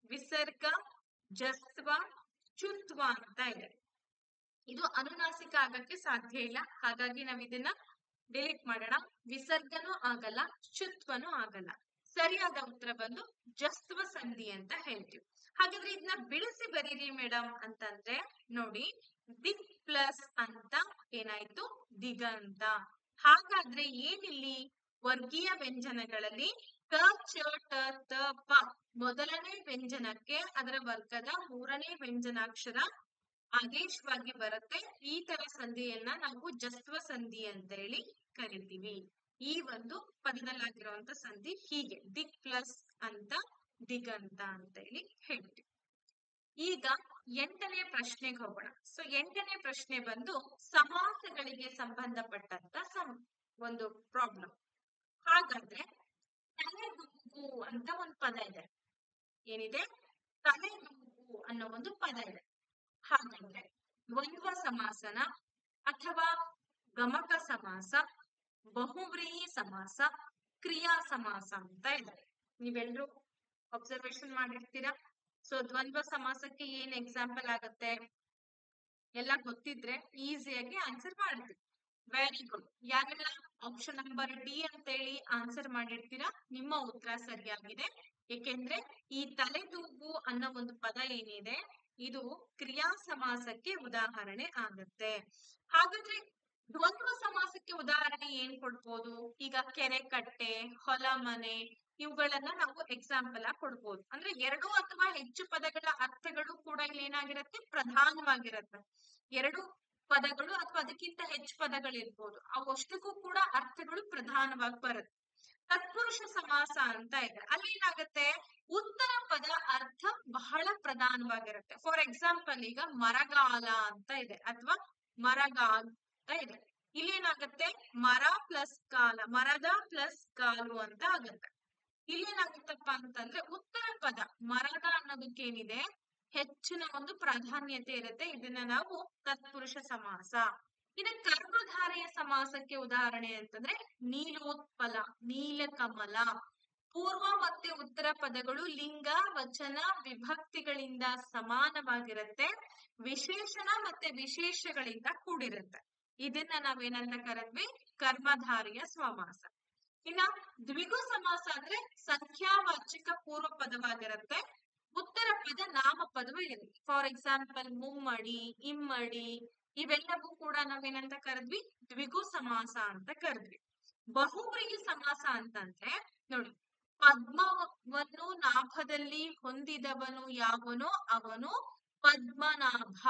ವಿಸರ್ಗ, ಜಸ್ತ್ವ, ಚುತ್ವ ಅಂತ ಇದೆ. ಇದು ಅನುನಾಸಿಕ ಆಗಕ್ಕೆ ಸಾಧ್ಯ ಇಲ್ಲ. ಹಾಗಾಗಿ ನಾವ್ ಇದನ್ನ ಡಿಲೀಟ್ ಮಾಡೋಣ. ವಿಸರ್ಗನೂ ಆಗಲ್ಲ, ಚುತ್ವನೂ ಆಗಲ್ಲ. ಸರಿಯಾದ ಉತ್ತರ ಬಂದು ಜಸ್ತ್ವ ಸಂಧಿ ಅಂತ ಹೇಳ್ತೀವಿ. ಹಾಗಾದ್ರೆ ಇದನ್ನ ಬಿಡಿಸಿ ಬರೀರಿ ಮೇಡಮ್ ಅಂತಂದ್ರೆ ನೋಡಿ, ದಿಕ್ ಪ್ಲಸ್ ಅಂತ ಏನಾಯ್ತು? ದಿಗಂತ. ಹಾಗಾದ್ರೆ ಏನಿಲ್ಲಿ ವರ್ಗೀಯ ವ್ಯಂಜನಗಳಲ್ಲಿ ಕ, ಚ, ಟ, ತ, ಪ ಮೊದಲನೇ ವ್ಯಂಜನಕ್ಕೆ ಅದರ ವರ್ಗದ 3ನೇ ವ್ಯಂಜನಾಕ್ಷರ ಆದೇಶವಾಗಿ ಬರುತ್ತೆ. ಈ ತರ ಸಂಧಿಯನ್ನ ನಾವು ಜಸ್ತ್ವ ಸಂಧಿ ಅಂತ ಹೇಳಿ ಕರಿತೀವಿ. ಈ ಒಂದು ಪದದಲ್ಲಾಗಿರುವಂತ ಸಂಧಿ ಹೀಗೆ ದಿಕ್ ಪ್ಲಸ್ ಅಂತ ದಿಗಂತ ಅಂತ ಹೇಳಿ ಹೇಳ್ತೀವಿ. ಈಗ 8ನೇ ಪ್ರಶ್ನೆಗೆ ಹೋಗೋಣ. ಸೊ 8ನೇ ಪ್ರಶ್ನೆ ಬಂದು ಸಮಾಸಗಳಿಗೆ ಸಂಬಂಧಪಟ್ಟಂತ ಒಂದು ಪ್ರಾಬ್ಲಮ್. ಹಾಗಾದ್ರೆ ತಲೆದೂಗು ಅಂತ ಒಂದು ಪದ ಇದೆ. ಏನಿದೆ? ತಲೆದೂಗು ಅನ್ನೋ ಒಂದು ಪದ ಇದೆ. ಹಾಗಾದ್ರೆ ದ್ವಂದ್ವ ಸಮಾಸನ ಅಥವಾ ಗಮಕ ಸಮಾಸ, ಬಹುವ್ರೀಹಿ ಸಮಾಸ, ಕ್ರಿಯಾ ಸಮಾಸ ಅಂತ ಇದೆ. ನೀವೆಲ್ಲರೂ ಅಬ್ಸರ್ವೇಶನ್ ಮಾಡಿರ್ತೀರಾ. ಸೊ ದ್ವಂದ್ವ ಸಮಾಸಕ್ಕೆ ಏನ್ ಎಕ್ಸಾಂಪಲ್ ಆಗತ್ತೆ ಎಲ್ಲ ಗೊತ್ತಿದ್ರೆ ಈಸಿಯಾಗಿ ಆನ್ಸರ್ ಮಾಡ್ತೀವಿ. Very good. ಯಾರೆಲ್ಲ ಆಪ್ಷನ್ ನಂಬರ್ ಡಿ ಅಂತ ಹೇಳಿ ಆನ್ಸರ್ ಮಾಡಿರ್ತೀರಾ, ನಿಮ್ಮ ಉತ್ತರ ಸರಿಯಾಗಿದೆ. ಏಕೆಂದ್ರೆ ಈ ತಲೆದೂಗು ಅನ್ನೋ ಒಂದು ಪದ ಏನಿದೆ ಇದು ಕ್ರಿಯಾ ಸಮಾಸಕ್ಕೆ ಉದಾಹರಣೆ ಆಗುತ್ತೆ. ಹಾಗಾದ್ರೆ ದ್ವಂದ್ವ ಸಮಾಸಕ್ಕೆ ಉದಾಹರಣೆ ಏನ್ ಕೊಡ್ಬೋದು? ಈಗ ಕೆರೆ ಕಟ್ಟೆ, ಹೊಲ ಮನೆ ಇವುಗಳನ್ನ ನಾವು ಎಕ್ಸಾಂಪಲ್ ಆಗಿ ಕೊಡ್ಬೋದು. ಅಂದ್ರೆ 2 ಅಥವಾ ಹೆಚ್ಚು ಪದಗಳ ಅರ್ಥಗಳು ಕೂಡ ಇಲ್ಲಿ ಏನಾಗಿರುತ್ತೆ? ಪ್ರಧಾನವಾಗಿರುತ್ತೆ. 2 ಪದಗಳು ಅಥವಾ ಅದಕ್ಕಿಂತ ಹೆಚ್ಚು ಪದಗಳಿರ್ಬೋದು. ಅವಷ್ಟಕ್ಕೂ ಕೂಡ ಅರ್ಥಗಳು ಪ್ರಧಾನವಾಗಿ ಬರುತ್ತೆ. ತತ್ಪುರುಷ ಸಮಾಸ ಅಂತ ಇದೆ. ಅಲ್ಲಿ ಏನಾಗುತ್ತೆ? ಉತ್ತರ ಪದ ಅರ್ಥ ಬಹಳ ಪ್ರಧಾನವಾಗಿರುತ್ತೆ. ಫಾರ್ ಎಕ್ಸಾಂಪಲ್ ಈಗ ಮರಗಾಲ ಅಂತ ಇದೆ ಅಥವಾ ಮರಗಾಲ್ ಅಂತ ಇದೆ. ಇಲ್ಲಿ ಏನಾಗುತ್ತೆ? ಮರ ಪ್ಲಸ್ ಕಾಲ, ಮರದ ಪ್ಲಸ್ ಕಾಲು ಅಂತ ಆಗುತ್ತೆ. ಇಲ್ಲಿ ಏನಾಗುತ್ತಪ್ಪ ಅಂತಂದ್ರೆ ಉತ್ತರ ಪದ ಮರದ ಅನ್ನೋದಕ್ಕೇನಿದೆ ಹೆಚ್ಚಿನ ಒಂದು ಪ್ರಾಧಾನ್ಯತೆ ಇರುತ್ತೆ. ಇದನ್ನ ನಾವು ತತ್ಪುರುಷ ಸಮಾಸ. ಇನ್ನು ಕರ್ಮಧಾರೆಯ ಸಮಾಸಕ್ಕೆ ಉದಾಹರಣೆ ಅಂತಂದ್ರೆ ನೀಲೋತ್ಪಲ, ನೀಲಕಮಲ. ಪೂರ್ವ ಮತ್ತೆ ಉತ್ತರ ಪದಗಳು ಲಿಂಗ, ವಚನ, ವಿಭಕ್ತಿಗಳಿಂದ ಸಮಾನವಾಗಿರುತ್ತೆ. ವಿಶೇಷಣ ಮತ್ತೆ ವಿಶೇಷಗಳಿಂದ ಕೂಡಿರುತ್ತೆ. ಇದನ್ನ ನಾವೇನಂತ ಕರೆದ್ವಿ? ಕರ್ಮಧಾರೆಯ ಸಮಾಸ. ಇನ್ನ ದ್ವಿಗು ಸಮಾಸ ಅಂದ್ರೆ ಸಂಖ್ಯಾವಾಚಕ ಪೂರ್ವ ಪದವಾಗಿರುತ್ತೆ. ಉತ್ತರ ಪದ ನಾಮಪದವೂ ಇರುತ್ತೆ. ಫಾರ್ ಎಕ್ಸಾಂಪಲ್ ಮುಮ್ಮಡಿ, ಇಮ್ಮಡಿ, ಇವೆಲ್ಲವೂ ಕೂಡ ನಾವೇನಂತ ಕರೆದ್ವಿ, ದ್ವಿಗು ಸಮಾಸ ಅಂತ ಕರೆದ್ವಿ. ಬಹುವ್ರೀಹಿ ಸಮಾಸ ಅಂತಂದ್ರೆ ನೋಡಿ, ಪದ್ಮವನ್ನು ನಾಭದಲ್ಲಿ ಹೊಂದಿದವನು ಯಾವನೋ ಅವನು ಪದ್ಮನಾಭ.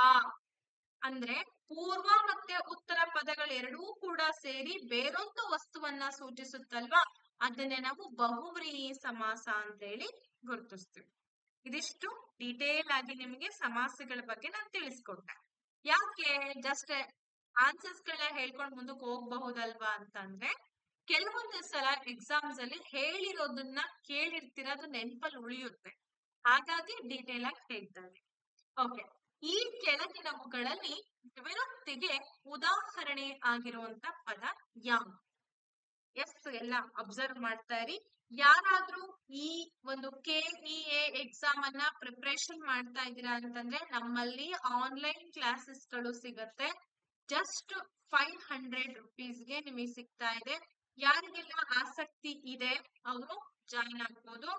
ಅಂದ್ರೆ ಪೂರ್ವ ಮತ್ತೆ ಉತ್ತರ ಪದಗಳು ಎರಡೂ ಕೂಡ ಸೇರಿ ಬೇರೊಂದು ವಸ್ತುವನ್ನ ಸೂಚಿಸುತ್ತಲ್ವಾ, ಅದನ್ನೇ ನಾವು ಬಹುವ್ರೀಹಿ ಸಮಾಸ ಅಂತ ಹೇಳಿ ಗುರುತಿಸ್ತೀವಿ. ಇದಿಷ್ಟು ಡೀಟೇಲ್ ಆಗಿ ನಿಮಗೆ ಸಮಾಸಗಳ ಬಗ್ಗೆ ನಾನು ತಿಳಿಸ್ಕೊಟ್ಟೆ. ಯಾಕೆ ಜಸ್ಟ್ ಆನ್ಸರ್ಸ್ ಗಳನ್ನ ಹೇಳ್ಕೊಂಡು ಮುಂದಕ್ಕೆ ಹೋಗ್ಬಹುದಲ್ವಾ ಅಂತಂದ್ರೆ, ಕೆಲವೊಂದು ಸಲ ಎಕ್ಸಾಮ್ಸ್ ಅಲ್ಲಿ ಹೇಳಿರೋದನ್ನ ಕೇಳಿರ್ತಿರೋದು ನೆನಪಲ್ಲಿ ಉಳಿಯುತ್ತೆ, ಹಾಗಾಗಿ ಡೀಟೇಲ್ ಆಗಿ ಹೇಳ್ತಾರೆ. ಓಕೆ, ಈ ಕೆಳಗಿನವುಗಳಲ್ಲಿ ದ್ವಿರುಕ್ತಿಗೆ ಉದಾಹರಣೆ ಆಗಿರುವಂತ ಪದ ಯಾವುದು? ಎಸ್, ಎಲ್ಲ ಅಬ್ಸರ್ವ್ ಮಾಡ್ತಾ ಇರಿ. ಯಾರಾದ್ರೂ ಈ ಒಂದು KEA ಎಕ್ಸಾಮ್ ಅನ್ನ ಪ್ರಿಪರೇಷನ್ ಮಾಡ್ತಾ ಇದ್ದೀರಾ ಅಂತಂದ್ರೆ ನಮ್ಮಲ್ಲಿ ಆನ್ಲೈನ್ ಕ್ಲಾಸಸ್ ಗಳು ಸಿಗತ್ತೆ. ಜಸ್ಟ್ 500 ರುಪೀಸ್ಗೆ ನಿಮಗೆ ಸಿಗ್ತಾ ಇದೆ. ಯಾರಿಗೆಲ್ಲ ಆಸಕ್ತಿ ಇದೆ ಅವರು ಜಾಯಿನ್ ಆಗ್ಬೋದು.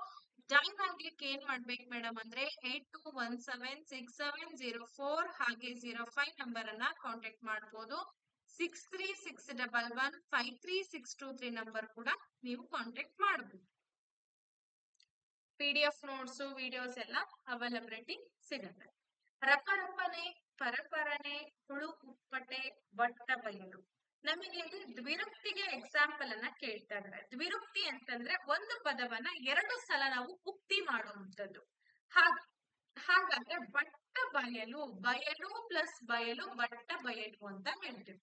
ಜಾಯಿನ್ ಆಗ್ಲಿಕ್ಕೆ ಏನ್ ಮಾಡ್ಬೇಕು ಮೇಡಮ್ ಅಂದ್ರೆ 82176704 ಹಾಗೆ 05 ನಂಬರ್ ಅನ್ನ ಕಾಂಟ್ಯಾಕ್ಟ್ ಮಾಡ್ಬೋದು. 6361153623 ನಂಬರ್ ಕೂಡ ನೀವು ಕಾಂಟ್ಯಾಕ್ಟ್ ಮಾಡಬಹುದು. PDF ನೋಟ್ಸ್ ವಿಡಿಯೋಸ್ ಎಲ್ಲ ಅವೈಲಬಿಲಿಟಿ ಸಿಗುತ್ತೆ. ರಪರಪನೆ, ಪರಪರನೆ, ಹುಳು ಉಪ್ಪಟೆ, ಬಟ್ಟ ಬಯಲು. ನಮಗೆ ಇಲ್ಲಿ ದ್ವಿರುಕ್ತಿಗೆ ಎಕ್ಸಾಂಪಲ್ ಅನ್ನ ಕೇಳ್ತಾ ಇದ್ದಾರೆ. ದ್ವಿರುಕ್ತಿ ಅಂತಂದ್ರೆ ಒಂದು ಪದವನ್ನ ಎರಡು ಸಲ ನಾವು ಉಕ್ತಿ ಮಾಡುವಂಥದ್ದು. ಹಾಗಾದ್ರೆ ಬಟ್ಟ ಬಯಲು, ಬಯಲು ಪ್ಲಸ್ ಬಯಲು, ಬಟ್ಟ ಬಯಲು ಅಂತ ಹೇಳ್ತೀವಿ.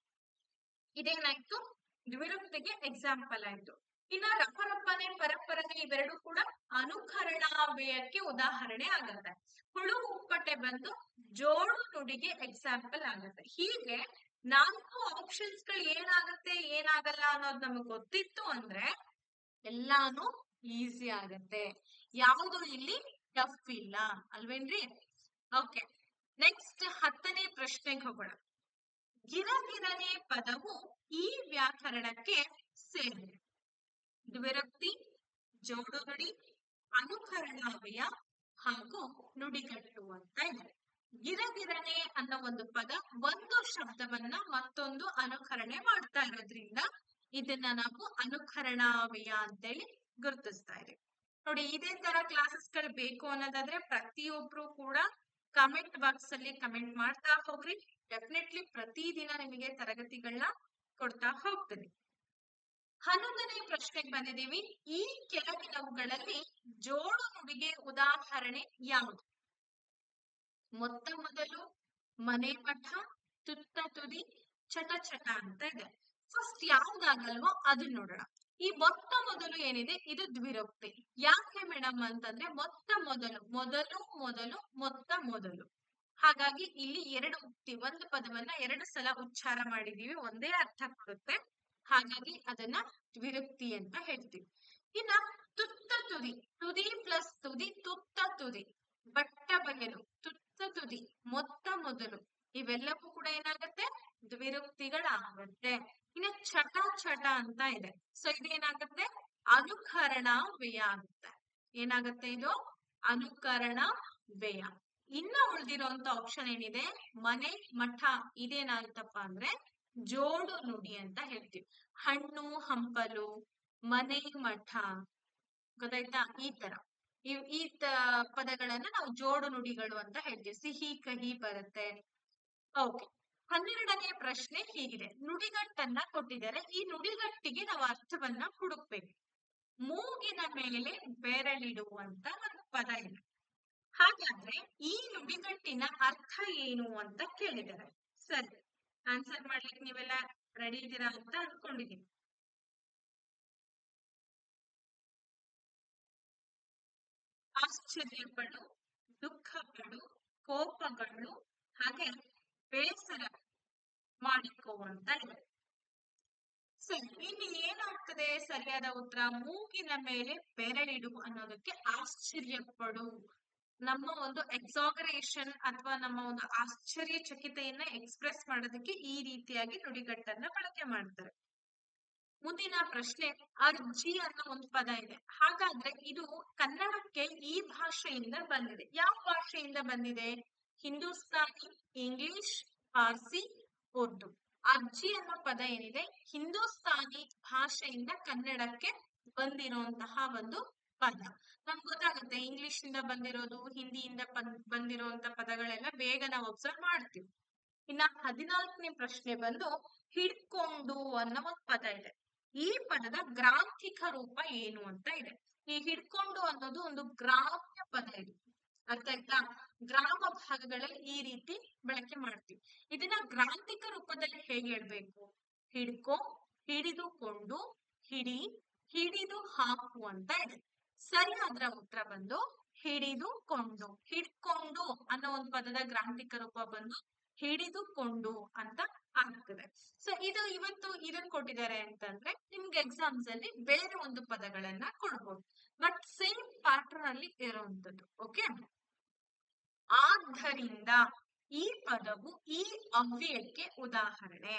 ಇದೇನಾಯ್ತು, ದ್ವಿರುಕ್ತಿಗೆ ಎಕ್ಸಾಂಪಲ್ ಆಯ್ತು. ಇನ್ನ ರಪರಪ್ಪನೆ, ಪರಪರನೆ ಇವೆರಡು ಕೂಡ ಅನುಕರಣಾವ್ಯಯಕ್ಕೆ ಉದಾಹರಣೆ ಆಗುತ್ತೆ. ಹುಳು ಉಪ್ಪಟೆ ಬಂದು ಜೋಡು ನುಡಿಗೆ ಎಕ್ಸಾಂಪಲ್ ಆಗುತ್ತೆ. ಹೀಗೆ 4 ಆಪ್ಷನ್ಸ್ ಗಳು ಏನಾಗುತ್ತೆ ಏನಾಗಲ್ಲ ಅನ್ನೋದು ನಮಗೆ ಗೊತ್ತಿತ್ತು ಅಂದ್ರೆ ಎಲ್ಲಾನು ಈಸಿ ಆಗತ್ತೆ, ಯಾವುದು ಇಲ್ಲಿ ಟಫ್ ಇಲ್ಲ ಅಲ್ವೇನ್ರಿ? ಓಕೆ, ನೆಕ್ಸ್ಟ್ 10ನೇ ಪ್ರಶ್ನೆಗೆ ಹೋಗೋಣ. ಗಿರಗಿರನೆ ಪದವು ಈ ವ್ಯಾಕರಣಕ್ಕೆ ಸೇರಿದೆ. ದ್ವಿರುಕ್ತಿ, ಜೋಡು ನುಡಿ, ಅನುಕರಣಾವ್ಯಯ ಹಾಗೂ ನುಡಿಗಟ್ಟು ಅಂತ ಇದೆ. ಗಿರಗಿರನೆ ಅನ್ನೋ ಒಂದು ಪದ ಒಂದು ಶಬ್ದವನ್ನ ಮತ್ತೊಂದು ಅನುಕರಣೆ ಮಾಡ್ತಾ ಇರೋದ್ರಿಂದ ಇದನ್ನ ನಾವು ಅನುಕರಣಾವ್ಯಯ ಅಂತೇಳಿ ಗುರುತಿಸ್ತಾ ಇದ್ದೀವಿ. ನೋಡಿ, ಇದೇ ತರ ಕ್ಲಾಸಸ್ ಗಳು ಬೇಕು ಅನ್ನೋದಾದ್ರೆ ಪ್ರತಿಯೊಬ್ರು ಕೂಡ ಕಮೆಂಟ್ ಬಾಕ್ಸ್ ಅಲ್ಲಿ ಕಮೆಂಟ್ ಮಾಡ್ತಾ ಹೋಗ್ರಿ. ಡೆಫಿನೆಟ್ಲಿ ಪ್ರತಿದಿನ ನಿಮಗೆ ತರಗತಿಗಳನ್ನ ಕೊಡ್ತಾ ಹೋಗ್ತೀನಿ. 11ನೇ ಪ್ರಶ್ನೆಗೆ ಬಂದಿದ್ದೀವಿ. ಈ ಕೆಳಗಿನವುಗಳಲ್ಲಿ ಜೋಡು ನುಡಿಗೆ ಉದಾಹರಣೆ ಯಾವುದು? ಮೊತ್ತ ಮೊದಲು, ಮನೆ ಮಠ, ತುತ್ತ ತುದಿ, ಚಟ ಚಟ ಅಂತ ಇದೆ. ಫಸ್ಟ್ ಯಾವ್ದಾಗಲ್ವೋ ಅದನ್ನ ನೋಡೋಣ. ಈ ಮೊತ್ತ ಮೊದಲು ಏನಿದೆ ಇದು ದ್ವಿರುಕ್ತಿ. ಯಾಕೆ ಮೇಡಮ್ ಅಂತಂದ್ರೆ ಮೊತ್ತ ಮೊದಲು, ಮೊದಲು ಮೊದಲು, ಮೊತ್ತ ಮೊದಲು. ಹಾಗಾಗಿ ಇಲ್ಲಿ ಎರಡು ಉಕ್ತಿ, ಒಂದು ಪದವನ್ನ ಎರಡು ಸಲ ಉಚ್ಚಾರ ಮಾಡಿದೀವಿ, ಒಂದೇ ಅರ್ಥ ಕೊಡುತ್ತೆ, ಹಾಗಾಗಿ ಅದನ್ನ ದ್ವಿರುಕ್ತಿ ಅಂತ ಹೇಳ್ತೀವಿ. ಇನ್ನ ತುತ್ತ ತುದಿ, ತುದಿ ಪ್ಲಸ್ ತುದಿ, ತುತ್ತ ತುದಿ. ಬಟ್ಟ ಬಯಲು, ತುತ್ತ ತುದಿ, ಮೊತ್ತ ಮೊದಲು, ಇವೆಲ್ಲವೂ ಕೂಡ ಏನಾಗುತ್ತೆ ದ್ವಿರುಕ್ತಿಗಳಾಗುತ್ತೆ. ಇನ್ನು ಚಟ ಚಟ ಅಂತ ಇದೆ, ಸೊ ಇದೇನಾಗುತ್ತೆ ಅನುಕರಣಾವ್ಯಯ ಆಗುತ್ತೆ. ಏನಾಗುತ್ತೆ ಇದು ಅನುಕರಣ ವ್ಯಯ. ಇನ್ನ ಉಳಿದಿರುವಂತ ಆಪ್ಷನ್ ಏನಿದೆ ಮನೆ ಮಠ, ಇದೇನಾಗುತ್ತಪ್ಪ ಅಂದ್ರೆ ಜೋಡು ನುಡಿ ಅಂತ ಹೇಳ್ತೀವಿ. ಹಣ್ಣು ಹಂಪಲು, ಮನೆ ಮಠ, ಗೊತ್ತಾಯ್ತಾ? ಈ ತರ ಈ ಪದಗಳನ್ನ ನಾವು ಜೋಡು ನುಡಿಗಳು ಅಂತ ಹೇಳ್ತೀವಿ. ಸಿಹಿ ಕಹಿ ಬರುತ್ತೆ. ಓಕೆ, 12ನೇ ಪ್ರಶ್ನೆ ಹೀಗಿದೆ. ನುಡಿಗಟ್ಟನ್ನ ಕೊಟ್ಟಿದ್ದಾರೆ. ಈ ನುಡಿಗಟ್ಟಿಗೆ ನಾವು ಅರ್ಥವನ್ನ ಹುಡುಕ್ಬೇಕು. ಮೂಗಿನ ಮೇಲೆ ಬೆರಳಿಡುವಂತ ಒಂದು ಪದ ಇದೆ. ಹಾಗಾದ್ರೆ ಈ ನುಡಿಗಟ್ಟಿನ ಅರ್ಥ ಏನು ಅಂತ ಕೇಳಿದ್ದಾರೆ. ಸರಿ, ಆನ್ಸರ್ ಮಾಡ್ಲಿಕ್ಕೆ ನೀವೆಲ್ಲ ರೆಡಿ ಇದ್ದೀರಾ ಅಂತ ಅನ್ಕೊಂಡಿದ್ದೀನಿ. ಆಶ್ಚರ್ಯಪಡು, ದುಃಖಪಡು, ಕೋಪಗಳು, ಹಾಗೆ ಬೇಸರ ಮಾಡಿಕೋ ಅಂತ ಇದೆ. ಸರಿ, ಇಲ್ಲಿ ಏನಾಗ್ತದೆ ಸರಿಯಾದ ಉತ್ತರ? ಮೂಗಿನ ಮೇಲೆ ಬೆರಳಿಡು ಅನ್ನೋದಕ್ಕೆ ಆಶ್ಚರ್ಯಪಡು, ನಮ್ಮ ಒಂದು ಎಕ್ಸಾಗರೇಷನ್ ಅಥವಾ ನಮ್ಮ ಒಂದು ಆಶ್ಚರ್ಯಚಕಿತೆಯನ್ನ ಎಕ್ಸ್ಪ್ರೆಸ್ ಮಾಡೋದಕ್ಕೆ ಈ ರೀತಿಯಾಗಿ ನುಡಿಗಟ್ಟನ್ನ ಬಳಕೆ ಮಾಡ್ತಾರೆ. ಮುಂದಿನ ಪ್ರಶ್ನೆ, ಅರ್ಜಿ ಅನ್ನೋ ಒಂದು ಪದ ಇದೆ. ಹಾಗಾದ್ರೆ ಇದು ಕನ್ನಡಕ್ಕೆ ಈ ಭಾಷೆಯಿಂದ ಬಂದಿದೆ. ಯಾವ ಭಾಷೆಯಿಂದ ಬಂದಿದೆ? Hindustani, English, Farsi Urdu. ಅರ್ಜಿ ಅನ್ನೋ ಪದ ಏನಿದೆ ಹಿಂದೂಸ್ತಾನಿ ಭಾಷೆಯಿಂದ ಕನ್ನಡಕ್ಕೆ ಬಂದಿರುವಂತಹ ಒಂದು ಪದ. ನಮ್ಗೆ ಗೊತ್ತಾಗುತ್ತೆ ಇಂಗ್ಲಿಷ್ ಇಂದ ಬಂದಿರೋದು, ಹಿಂದಿಯಿಂದ ಬಂದಿರುವಂತ ಪದಗಳೆಲ್ಲ ಬೇಗ ನಾವು ಅಬ್ಸರ್ವ್ ಮಾಡ್ತೀವಿ. ಇನ್ನ 14ನೇ ಪ್ರಶ್ನೆ ಬಂದು ಹಿಡ್ಕೊಂಡು ಅನ್ನೋ ಒಂದು ಪದ ಇದೆ. ಈ ಪದದ ಗ್ರಾಂಥಿಕ ರೂಪ ಏನು ಅಂತ ಇದೆ. ಈ ಹಿಡ್ಕೊಂಡು ಅನ್ನೋದು ಒಂದು ಗ್ರಾಮ್ಯ ಪದ ಇದೆ. ಅರ್ಥ ಆಯ್ತಾ? ಗ್ರಾಮ ಭಾಗಗಳಲ್ಲಿ ಈ ರೀತಿ ಬಳಕೆ ಮಾಡ್ತೀವಿ. ಇದನ್ನ ಗ್ರಾಂಥಿಕ ರೂಪದಲ್ಲಿ ಹೇಗೆ ಹೇಳ್ಬೇಕು? ಹಿಡ್ಕೊ, ಹಿಡಿದುಕೊಂಡು, ಹಿಡಿ, ಹಿಡಿದು ಹಾಕು ಅಂತ ಇದೆ. ಸರಿಯಾದ ಉತ್ತರ ಬಂದು ಹಿಡಿದುಕೊಂಡು. ಹಿಡ್ಕೊಂಡು ಅನ್ನೋ ಒಂದು ಪದದ ಗ್ರಾಂಥಿಕ ರೂಪ ಬಂದು ಹಿಡಿದುಕೊಂಡು ಅಂತ ಆಗ್ತದೆ. ಸೊ ಇದು ಇವತ್ತು ಇದನ್ನ ಕೊಟ್ಟಿದ್ದಾರೆ ಅಂತಂದ್ರೆ ನಿಮ್ಗೆ ಎಕ್ಸಾಮ್ಸ್ ಅಲ್ಲಿ ಬೇರೆ ಒಂದು ಪದಗಳನ್ನ ಕೊಡ್ಬೋದು, ಬಟ್ ಸೇಮ್ ಪ್ಯಾಟರ್ನ್ ಅಲ್ಲಿ ಇರುವಂತದ್ದು. ಓಕೆ, ಆದ್ದರಿಂದ ಈ ಪದವು ಈ ಅವ್ಯಯಕ್ಕೆ ಉದಾಹರಣೆ.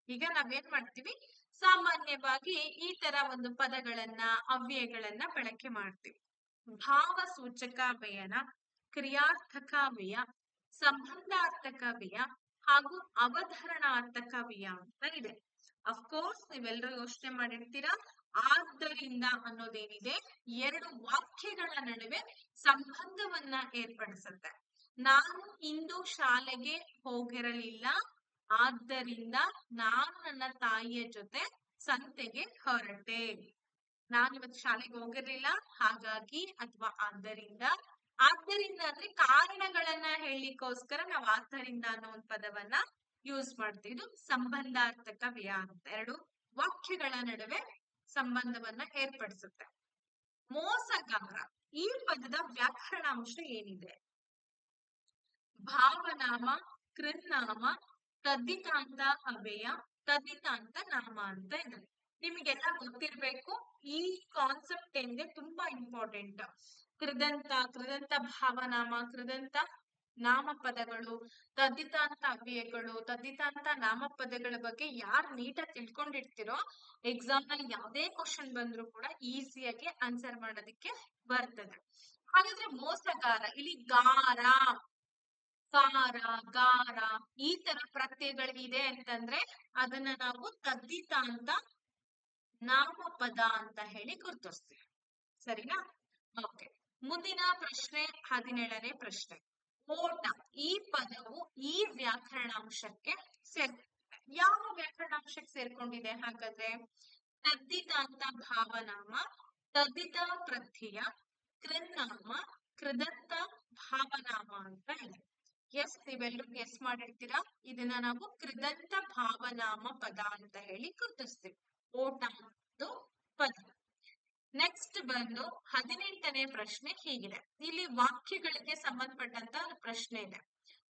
ಈಗ ನಾವೇನ್ ಮಾಡ್ತೀವಿ, ಸಾಮಾನ್ಯವಾಗಿ ಈ ತರ ಒಂದು ಪದಗಳನ್ನ ಅವ್ಯಯಗಳನ್ನ ಬಳಕೆ ಮಾಡ್ತೀವಿ. ಭಾವಸೂಚಕ ವ್ಯಯನ, ಕ್ರಿಯಾರ್ಥಕ ವ್ಯಯ, ಸಂಬಂಧಾರ್ಥಕ ವ್ಯಯ ಹಾಗೂ ಅವಧರಣಾರ್ಥಕ ವ್ಯಯ ಅಂತ ಇದೆ. ಅಫ್ಕೋರ್ಸ್ ನೀವೆಲ್ಲರೂ ಯೋಚನೆ ಮಾಡಿರ್ತೀರಾ, ಆದ್ದರಿಂದ ಅನ್ನೋದೇನಿದೆ ಎರಡು ವಾಕ್ಯಗಳ ನಡುವೆ ಸಂಬಂಧವನ್ನ ಏರ್ಪಡಿಸುತ್ತೆ. ನಾನು ಇಂದು ಶಾಲೆಗೆ ಹೋಗಿರಲಿಲ್ಲ, ಆದ್ದರಿಂದ ನಾನು ನನ್ನ ತಾಯಿಯ ಜೊತೆ ಸಂತೆಗೆ ಹೊರಟೆ. ನಾನು ಇವತ್ತು ಶಾಲೆಗೆ ಹೋಗಿರ್ಲಿಲ್ಲ ಹಾಗಾಗಿ, ಅಥವಾ ಆದ್ದರಿಂದ. ಆದ್ದರಿಂದ ಅಂದ್ರೆ ಕಾರಣಗಳನ್ನ ಹೇಳಲಿಕ್ಕೋಸ್ಕರ ನಾವು ಆದ್ದರಿಂದ ಅನ್ನೋ ಒಂದು ಪದವನ್ನ ಯೂಸ್ ಮಾಡ್ತೀವಿ. ಇದು ಸಂಬಂಧಾರ್ಥಕ ವ್ಯಯ ಅಂತ ಎರಡು ವಾಕ್ಯಗಳ ನಡುವೆ ಸಂಬಂಧವನ್ನ ಏರ್ಪಡಿಸುತ್ತೆ. ಮೋಸಗಾರ ಈ ಪದದ ವ್ಯಾಕರಣಾಂಶ ಏನಿದೆ? ಭಾವನಾಮ, ಕೃನ್ನಾಮ, ತದ್ದಿತಾಂತ ಅವ್ಯಯ, ತದ್ದಿತಾಂತ ನಾಮ ಅಂತ ಇದೆ. ನಿಮಗೆಲ್ಲ ಗೊತ್ತಿರ್ಬೇಕು, ಈ ಕಾನ್ಸೆಪ್ಟ್ ಏನಿದೆ ತುಂಬಾ ಇಂಪಾರ್ಟೆಂಟ್. ಕೃದಂತ, ಕೃದಂತ ಭಾವನಾಮ, ಕೃದಂತ ನಾಮಪದಗಳು, ತದ್ದಿತಾಂತ ಅವ್ಯಯಗಳು, ತದ್ದಿತಾಂತ ನಾಮಪದಗಳ ಬಗ್ಗೆ ಯಾರು ನೀಟಾಗಿ ತಿಳ್ಕೊಂಡಿರ್ತಿರೋ ಎಕ್ಸಾಮ್ ನಲ್ಲಿ ಯಾವುದೇ ಕ್ವಶನ್ ಬಂದ್ರು ಕೂಡ ಈಸಿಯಾಗಿ ಆನ್ಸರ್ ಮಾಡೋದಕ್ಕೆ ಬರ್ತದೆ. ಹಾಗಾದ್ರೆ ಮೋಸಗಾರ, ಇಲ್ಲಿ ಗಾರ, ಕಾರ, ಗಾರ ಈ ತರ ಪ್ರತ್ಯಯಗಳಿದೆ ಅಂತಂದ್ರೆ ಅದನ್ನ ನಾವು ತದ್ದಿತಾಂತ ನಾಮಪದ ಅಂತ ಹೇಳಿ ಗುರುತಿಸ್ತೀವಿ. ಸರಿನಾ? ಓಕೆ, ಮುಂದಿನ ಪ್ರಶ್ನೆ 17ನೇ ಪ್ರಶ್ನೆ. ಓಟ ಈ ಪದವು ಈ ವ್ಯಾಕರಣಾಂಶಕ್ಕೆ ಯಾವ ವ್ಯಾಕರಣಾಂಶಕ್ಕೆ ಸೇರ್ಕೊಂಡಿದೆ ಹಾಗಾದ್ರೆ? ತದ್ದಿತಾಂತ ಭಾವನಾಮ, ತದ್ದಿತ ಪ್ರತ್ಯಯ, ಕೃನ್ನಾಮ, ಕೃದಂತ ಭಾವನಾಮ ಅಂತ ಇದೆ. ಎಸ್, ನೀವೆಲ್ಲರೂ ಗೆಸ್ ಮಾಡಿರ್ತೀರಾ. ಇದನ್ನ ನಾವು ಕೃದಂತ ಭಾವನಾಮ ಪದ ಅಂತ ಹೇಳಿ ಗುರುತಿಸ್ತೀವಿ. ಓಟ ಪದ. ನೆಕ್ಸ್ಟ್ ಬಂದು 18ನೇ ಪ್ರಶ್ನೆ ಹೀಗಿದೆ. ಇಲ್ಲಿ ವಾಕ್ಯಗಳಿಗೆ ಸಂಬಂಧಪಟ್ಟಂತ ಪ್ರಶ್ನೆ ಇದೆ.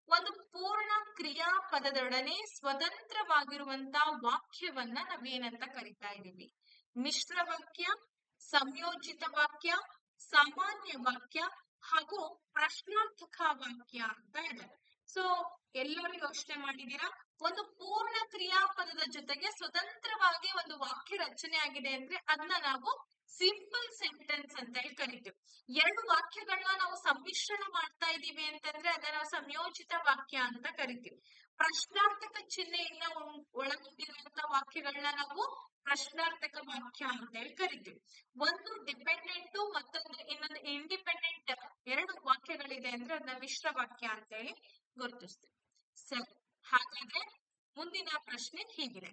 ಒಂದು ಪೂರ್ಣ ಕ್ರಿಯಾಪದದೊಡನೆ ಸ್ವತಂತ್ರವಾಗಿರುವಂತ ವಾಕ್ಯವನ್ನ ನಾವೇನಂತ ಕರಿತಾ ಇದೀವಿ? ಮಿಶ್ರ ವಾಕ್ಯ, ಸಂಯೋಜಿತ ವಾಕ್ಯ, ಸಾಮಾನ್ಯ ವಾಕ್ಯ ಹಾಗೂ ಪ್ರಶ್ನಾರ್ಥಕ ವಾಕ್ಯ ಅಂತ ಇದೆ. ಸೊ ಎಲ್ಲರೂ ಯೋಚನೆ ಮಾಡಿದೀರಾ, ಒಂದು ಪೂರ್ಣ ಕ್ರಿಯಾಪದದ ಜೊತೆಗೆ ಸ್ವತಂತ್ರವಾಗಿ ಒಂದು ವಾಕ್ಯ ರಚನೆ ಆಗಿದೆ ಅಂದ್ರೆ ಅದನ್ನ ನಾವು ಸಿಂಪಲ್ ಸೆಂಟೆನ್ಸ್ ಅಂತ ಹೇಳಿ ಕರಿತೀವಿ. ಎರಡು ವಾಕ್ಯಗಳನ್ನ ನಾವು ಸಮ್ಮಿಶ್ರಣ ಮಾಡ್ತಾ ಇದೀವಿ ಅಂತಂದ್ರೆ ಅದನ್ನ ನಾವು ಸಂಯೋಜಿತ ವಾಕ್ಯ ಅಂತ ಕರಿತೀವಿ. ಪ್ರಶ್ನಾರ್ಥಕ ಚಿಹ್ನೆಯನ್ನ ಒಳಗೊಂಡಿರುವಂತಹ ವಾಕ್ಯಗಳನ್ನ ನಾವು ಪ್ರಶ್ನಾರ್ಥಕ ವಾಕ್ಯ ಅಂತ ಹೇಳಿ ಕರಿತೀವಿ. ಒಂದು ಡಿಪೆಂಡೆಂಟ್ ಮತ್ತೊಂದು ಇನ್ನೊಂದು ಇಂಡಿಪೆಂಡೆಂಟ್ ಎರಡು ವಾಕ್ಯಗಳಿದೆ ಅಂದ್ರೆ ಅದನ್ನ ಮಿಶ್ರ ವಾಕ್ಯ ಅಂತ ಹೇಳಿ ಗುರುತಿಸ್ತೀವಿ. ಸರಿ, ಹಾಗಾದ್ರೆ ಮುಂದಿನ ಪ್ರಶ್ನೆ ಹೀಗಿದೆ.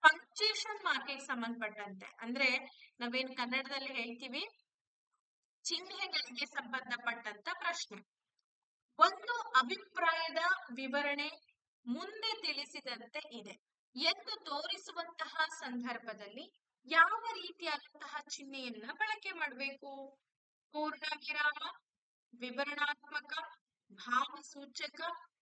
ಪಂಕ್ಚುಯೇಷನ್ ಮಾರ್ಕಿಗೆ ಸಂಬಂಧಪಟ್ಟಂತೆ ಅಂದ್ರೆ ನಾವೇನ್ ಕನ್ನಡದಲ್ಲಿ ಹೇಳ್ತೀವಿ ಚಿಹ್ನೆಗಳಿಗೆ ಸಂಬಂಧಪಟ್ಟಂತ ಪ್ರಶ್ನೆ. ಒಂದು ಅಭಿಪ್ರಾಯದ ವಿವರಣೆ ಮುಂದೆ ತಿಳಿಸಿದಂತೆ ಇದೆ ಎಂದು ತೋರಿಸುವಂತಹ ಸಂದರ್ಭದಲ್ಲಿ ಯಾವ ರೀತಿಯಾದಂತಹ ಚಿಹ್ನೆಯನ್ನ ಬಳಕೆ ಮಾಡಬೇಕು? ಪೂರ್ಣ ವಿರಾಮ, ವಿವರಣಾತ್ಮಕ, ಭಾವಸೂಚಕ,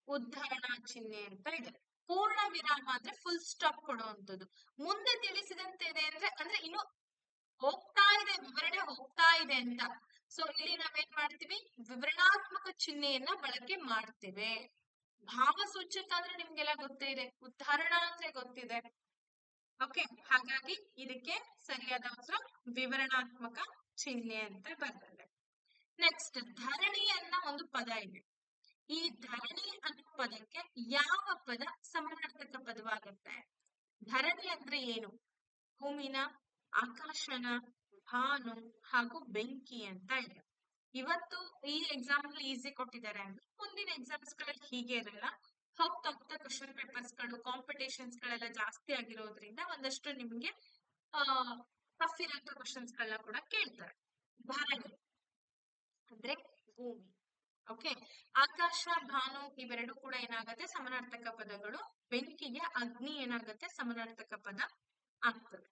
ಉದ್ಧರಣಾ ಚಿಹ್ನೆ ಅಂತ ಇದೆ. ಪೂರ್ಣ ವಿರಾಮ ಅಂದ್ರೆ ಫುಲ್ ಸ್ಟಾಪ್ ಕೊಡುವಂಥದ್ದು. ಮುಂದೆ ತಿಳಿಸಿದಂತೆ ಇದೆ ಅಂದ್ರೆ ಇನ್ನು ಹೋಗ್ತಾ ಇದೆ, ವಿವರಣೆ ಹೋಗ್ತಾ ಇದೆ ಅಂತ. ಸೊ ಇಲ್ಲಿ ನಾವೇನ್ ಮಾಡ್ತೀವಿ? ವಿವರಣಾತ್ಮಕ ಚಿಹ್ನೆಯನ್ನ ಬಳಕೆ ಮಾಡ್ತೇವೆ. ಭಾವಸೂಚಕ ಅಂದ್ರೆ ನಿಮ್ಗೆಲ್ಲ ಗೊತ್ತೇ ಇದೆ, ಉದ್ಧರಣಾ ಅಂದ್ರೆ ಗೊತ್ತಿದೆ. ಓಕೆ, ಹಾಗಾಗಿ ಇದಕ್ಕೆ ಸರಿಯಾದ ಉತ್ತರ ವಿವರಣಾತ್ಮಕ ಚಿಹ್ನೆ ಅಂತ ಬರ್ತದೆ. ನೆಕ್ಸ್ಟ್ ಧರಣಿ ಅನ್ನೋ ಒಂದು ಪದ ಇದೆ. ಈ ಧರಣಿ ಅನ್ನೋ ಪದಕ್ಕೆ ಯಾವ ಪದ ಸಮಾನಾರ್ಥಕ ಪದವಾಗುತ್ತೆ? ಧರಣಿ ಅಂದ್ರೆ ಏನು? ಭೂಮಿನ, ಆಕಾಶನ, ಭಾನು ಹಾಗೂ ಬೆಂಕಿ ಅಂತ ಇದೆ. ಇವತ್ತು ಈ ಎಕ್ಸಾಂಪಲ್ ಈಸಿ ಕೊಟ್ಟಿದ್ದಾರೆ ಅಂದ್ರೆ ಮುಂದಿನ ಎಕ್ಸಾಮ್ಸ್ ಗಳಲ್ಲಿ ಹೀಗೆ ಇರಲ್ಲ. ಹೋಗ್ತಾ ಹೋಗ್ತಾ ಕ್ವಶನ್ ಪೇಪರ್ಸ್ ಗಳು, ಕಾಂಪಿಟೇಷನ್ಸ್ ಗಳೆಲ್ಲ ಜಾಸ್ತಿ ಆಗಿರೋದ್ರಿಂದ ಒಂದಷ್ಟು ನಿಮ್ಗೆ ಟಫ್ ಇರೋ ಕ್ವಶನ್ಸ್ ಗಳನ್ನ ಕೂಡ ಕೇಳ್ತಾರೆ. ಧರಣಿ ಅಂದ್ರೆ ಭೂಮಿ. ಓಕೆ, ಆಕಾಶ, ಭಾನು ಇವೆರಡು ಕೂಡ ಏನಾಗುತ್ತೆ ಸಮಾನಾರ್ಥಕ ಪದಗಳು. ಬೆಂಕಿಗೆ ಅಗ್ನಿ ಏನಾಗುತ್ತೆ ಸಮಾನಾರ್ಥಕ ಪದ ಆಗ್ತದೆ.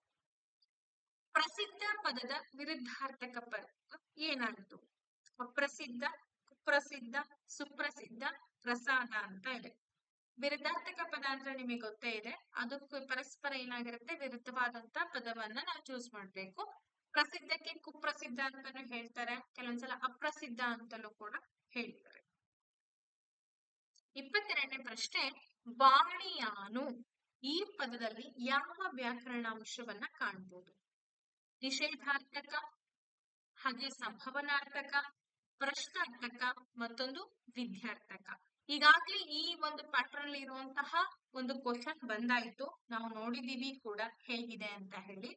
ಪ್ರಸಿದ್ಧ ಪದದ ವಿರುದ್ಧಾರ್ಥಕ ಪದ ಏನಾಯ್ತು? ಅಪ್ರಸಿದ್ಧ, ಕುಪ್ರಸಿದ್ಧ, ಸುಪ್ರಸಿದ್ಧ, ಪ್ರಸಾದ ಅಂತ ಇದೆ. ವಿರುದ್ಧಾರ್ಥಕ ಪದ ಅಂದ್ರೆ ನಿಮಗೆ ಗೊತ್ತೇ ಇದೆ, ಅದಕ್ಕೂ ಪರಸ್ಪರ ಏನಾಗಿರುತ್ತೆ ವಿರುದ್ಧವಾದಂತ ಪದವನ್ನ ನಾವು ಚೂಸ್ ಮಾಡ್ಬೇಕು. ಪ್ರಸಿದ್ಧಕ್ಕೆ ಕುಪ್ರಸಿದ್ಧ ಅಂತಾನು ಹೇಳ್ತಾರೆ, ಕೆಲವೊಂದ್ಸಲ ಅಪ್ರಸಿದ್ಧ ಅಂತಲೂ ಕೂಡ ಹೇಳ್ತಾರೆ. 22ನೇ ಪ್ರಶ್ನೆ, ಬಾಣಿಯಾನು ಈ ಪದದಲ್ಲಿ ಯಾವ ವ್ಯಾಕರಣಾಂಶವನ್ನ ಕಾಣಬಹುದು? ನಿಷೇಧಾರ್ಥಕ, ಹಾಗೆ ಸಂಭವನಾರ್ಥಕ, ಪ್ರಶ್ನಾರ್ಥಕ, ಮತ್ತೊಂದು ವಿದ್ಯಾರ್ಥಕ. ಈಗಾಗ್ಲೇ ಈ ಒಂದು ಪ್ಯಾಟರ್ನ್ ಇರುವಂತಹ ಒಂದು ಕ್ವಶನ್ ಬಂದಾಯ್ತು, ನಾವು ನೋಡಿದೀವಿ ಕೂಡ ಹೇಗಿದೆ ಅಂತ ಹೇಳಿ.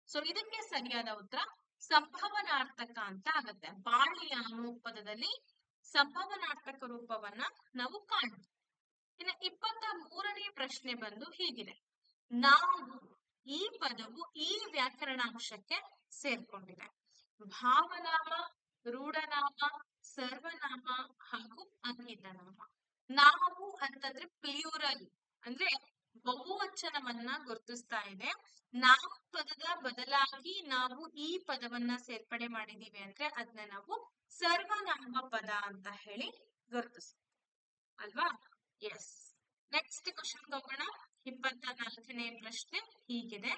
ಸೊ ಇದಕ್ಕೆ ಸರಿಯಾದ ಉತ್ತರ ಸಂಭವನಾರ್ಥಕ ಅಂತ ಆಗತ್ತೆ. ಬಾಳಿಯಾನು ಪದದಲ್ಲಿ ಸಂಭವನಾರ್ಥಕ ರೂಪವನ್ನ ನಾವು ಕಾಣ್ತೀವಿ. ಇನ್ನು 23ನೇ ಪ್ರಶ್ನೆ ಬಂದು ಹೀಗಿದೆ, ನಾವು ಈ ಪದವು ಈ ವ್ಯಾಕರಣಾಂಶಕ್ಕೆ ಸೇರ್ಕೊಂಡಿದೆ. ಭಾವನಾಮ, ರೂಢನಾಮ, ಸರ್ವನಾಮ ಹಾಗೂ ಅಂಕಿತನಾಮ. ನಾವು ಅಂತಂದ್ರೆ ಪ್ಲೂರಲ್ ಅಂದ್ರೆ ಬಹುವಚನವನ್ನ ಗುರುತಿಸ್ತಾ ಇದೆ. ನಾವು ಪದದ ಬದಲಾಗಿ ನಾವು ಈ ಪದವನ್ನ ಸೇರ್ಪಡೆ ಮಾಡಿದೀವಿ ಅಂದ್ರೆ ಅದನ್ನ ನಾವು ಸರ್ವನಾಮ ಪದ ಅಂತ ಹೇಳಿ ಗುರುತಿಸ್ತೀವಿ ಅಲ್ವಾ? ಎಸ್. ನೆಕ್ಸ್ಟ್ ಕ್ವಶನ್ ಹೋಗೋಣ. 24ನೇ ಪ್ರಶ್ನೆ ಹೀಗಿದೆ,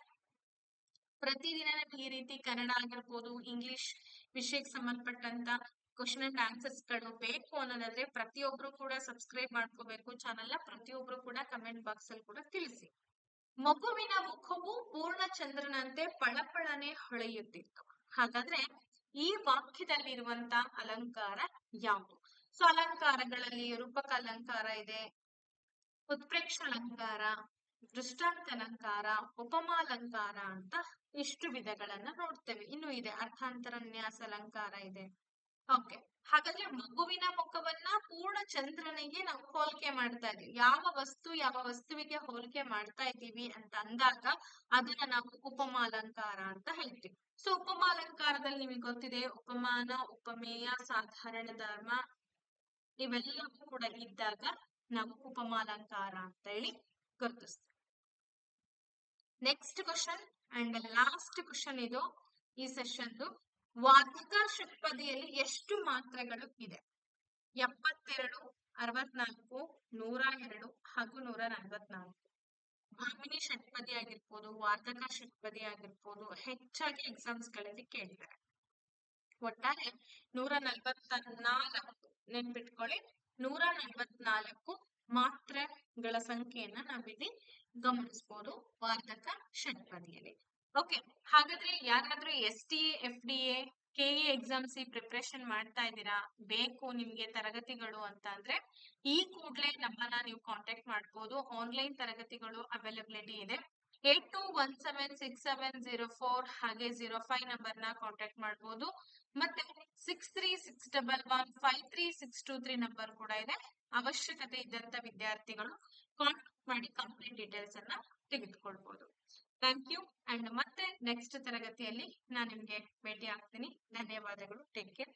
ಪ್ರತಿದಿನ ಈ ರೀತಿ ಕನ್ನಡ ಆಗಿರ್ಬೋದು, ಇಂಗ್ಲಿಷ್ ವಿಷಯಕ್ಕೆ ಸಂಬಂಧಪಟ್ಟಂತ ಕ್ವಶನ್ ಅಂಡ್ ಆನ್ಸರ್ಸ್ ಗಳು ಬೇಕು ಅನ್ನೋದಾದ್ರೆ ಪ್ರತಿಯೊಬ್ರು ಕೂಡ ಸಬ್ಸ್ಕ್ರೈಬ್ ಮಾಡ್ಕೋಬೇಕು ಚಾನಲ್ ನ. ಪ್ರತಿಯೊಬ್ರು ಕೂಡ ಕಮೆಂಟ್ ಬಾಕ್ಸ್ ಅಲ್ಲಿ ಕೂಡ ತಿಳಿಸಿ. ಮಗುವಿನ ಮುಖವು ಪೂರ್ಣ ಚಂದ್ರನಂತೆ ಪಳಪಳನೆ ಹೊಳೆಯುತ್ತಿತ್ತು. ಹಾಗಾದ್ರೆ ಈ ವಾಕ್ಯದಲ್ಲಿರುವಂತ ಅಲಂಕಾರ ಯಾವುದು? ಸೊ ಅಲಂಕಾರಗಳಲ್ಲಿ ರೂಪಕ ಅಲಂಕಾರ ಇದೆ, ಉತ್ಪ್ರೇಕ್ಷ ಅಲಂಕಾರ, ದೃಷ್ಟಾಂತ ಅಲಂಕಾರ, ಉಪಮಾಲಂಕಾರ ಅಂತ ಇಷ್ಟು ವಿಧಗಳನ್ನ ನೋಡ್ತೇವೆ. ಇನ್ನು ಇದೆ ಅರ್ಥಾಂತರನ್ಯಾಸ ಅಲಂಕಾರ ಇದೆ. ಓಕೆ, ಹಾಗಾದ್ರೆ ಮಗುವಿನ ಮುಖವನ್ನ ಪೂರ್ಣ ಚಂದ್ರನಿಗೆ ನಾವು ಹೋಲಿಕೆ ಮಾಡ್ತಾ ಇದೀವಿ. ಯಾವ ವಸ್ತುವಿಗೆ ಹೋಲಿಕೆ ಮಾಡ್ತಾ ಇದ್ದೀವಿ ಅಂತ ಅಂದಾಗ ಅದನ್ನ ನಾವು ಉಪಮಾಲಂಕಾರ ಅಂತ ಹೇಳ್ತೀವಿ. ಸೊ ಉಪಮಾಲಂಕಾರದಲ್ಲಿ ನಿಮಗೆ ಗೊತ್ತಿದೆ, ಉಪಮಾನ, ಉಪಮೇಯ, ಸಾಧಾರಣ ಧರ್ಮ ಇವೆಲ್ಲವೂ ಕೂಡ ಇದ್ದಾಗ ನಾವು ಉಪಮಾಲಂಕಾರ ಅಂತ ಹೇಳಿ ಗುರುತಿಸ್ತೀವಿ. Next question and last question ಇದು ಈ ಸೆಷನ್ದು. ವಾರ್ತಿಕ ಷಟ್ಪದಿಯಲ್ಲಿ ಎಷ್ಟು ಮಾತ್ರೆಗಳು ಇದೆ? 72, 64, 102 ಹಾಗೂ 144. ಭಾಮಿನಿ ಷಟ್ಪದಿ ಆಗಿರ್ಬೋದು, ವಾರ್ಧಕ ಷಟ್ಪದಿ ಆಗಿರ್ಬೋದು, ಹೆಚ್ಚಾಗಿ ಎಕ್ಸಾಮ್ಸ್ ಗಳಲ್ಲಿ ಕೇಳ್ತಾರೆ. ಒಟ್ಟಾರೆ 144 ನೆನ್ಪಿಟ್ಕೊಳ್ಳಿ. 144 ಮಾತ್ರೆಗಳ ಸಂಖ್ಯೆಯನ್ನ ನಾವಿಲ್ಲಿ ಗಮನಿಸಬಹುದು ವಾರ್ಧಕ ಷಟ್ಪದಿಯಲ್ಲಿ. ಓಕೆ, ಹಾಗಾದ್ರೆ ಯಾರಾದ್ರೂ STA, FDA, KE exams preparation ಮಾಡ್ತಾ ಇದ್ದೀರಾ, ಬೇಕು ನಿಮ್ಗೆ ತರಗತಿಗಳು ಅಂತ ಅಂದ್ರೆ ಈ ಕೂಡಲೇ ನಮ್ಮನ್ನ ನೀವು ಕಾಂಟ್ಯಾಕ್ಟ್ ಮಾಡ್ಬೋದು. ಆನ್ಲೈನ್ ತರಗತಿಗಳು ಅವೈಲಬಿಲಿಟಿ ಇದೆ. 82176704 ಹಾಗೆ 05 ನಂಬರ್ ನ ಕಾಂಟ್ಯಾಕ್ಟ್ ಮಾಡಬಹುದು. ಮತ್ತೆ 6361153623 ನಂಬರ್ ಕೂಡ ಇದೆ. ಅವಶ್ಯಕತೆ ಇದ್ದಂತ ವಿದ್ಯಾರ್ಥಿಗಳು ಕಾಂಟ್ಯಾಕ್ಟ್ ಮಾಡಿ ಕಂಪ್ಲೀಟ್ ಡೀಟೇಲ್ಸ್ ಅನ್ನ ತೆಗೆದುಕೊಳ್ಬಹುದು. Thank you. ಅಂಡ್ ಮತ್ತೆ ನೆಕ್ಸ್ಟ್ ತರಗತಿಯಲ್ಲಿ ನಾನು ನಿಮ್ಗೆ ಭೇಟಿ ಆಗ್ತೀನಿ. ಧನ್ಯವಾದಗಳು. Take care.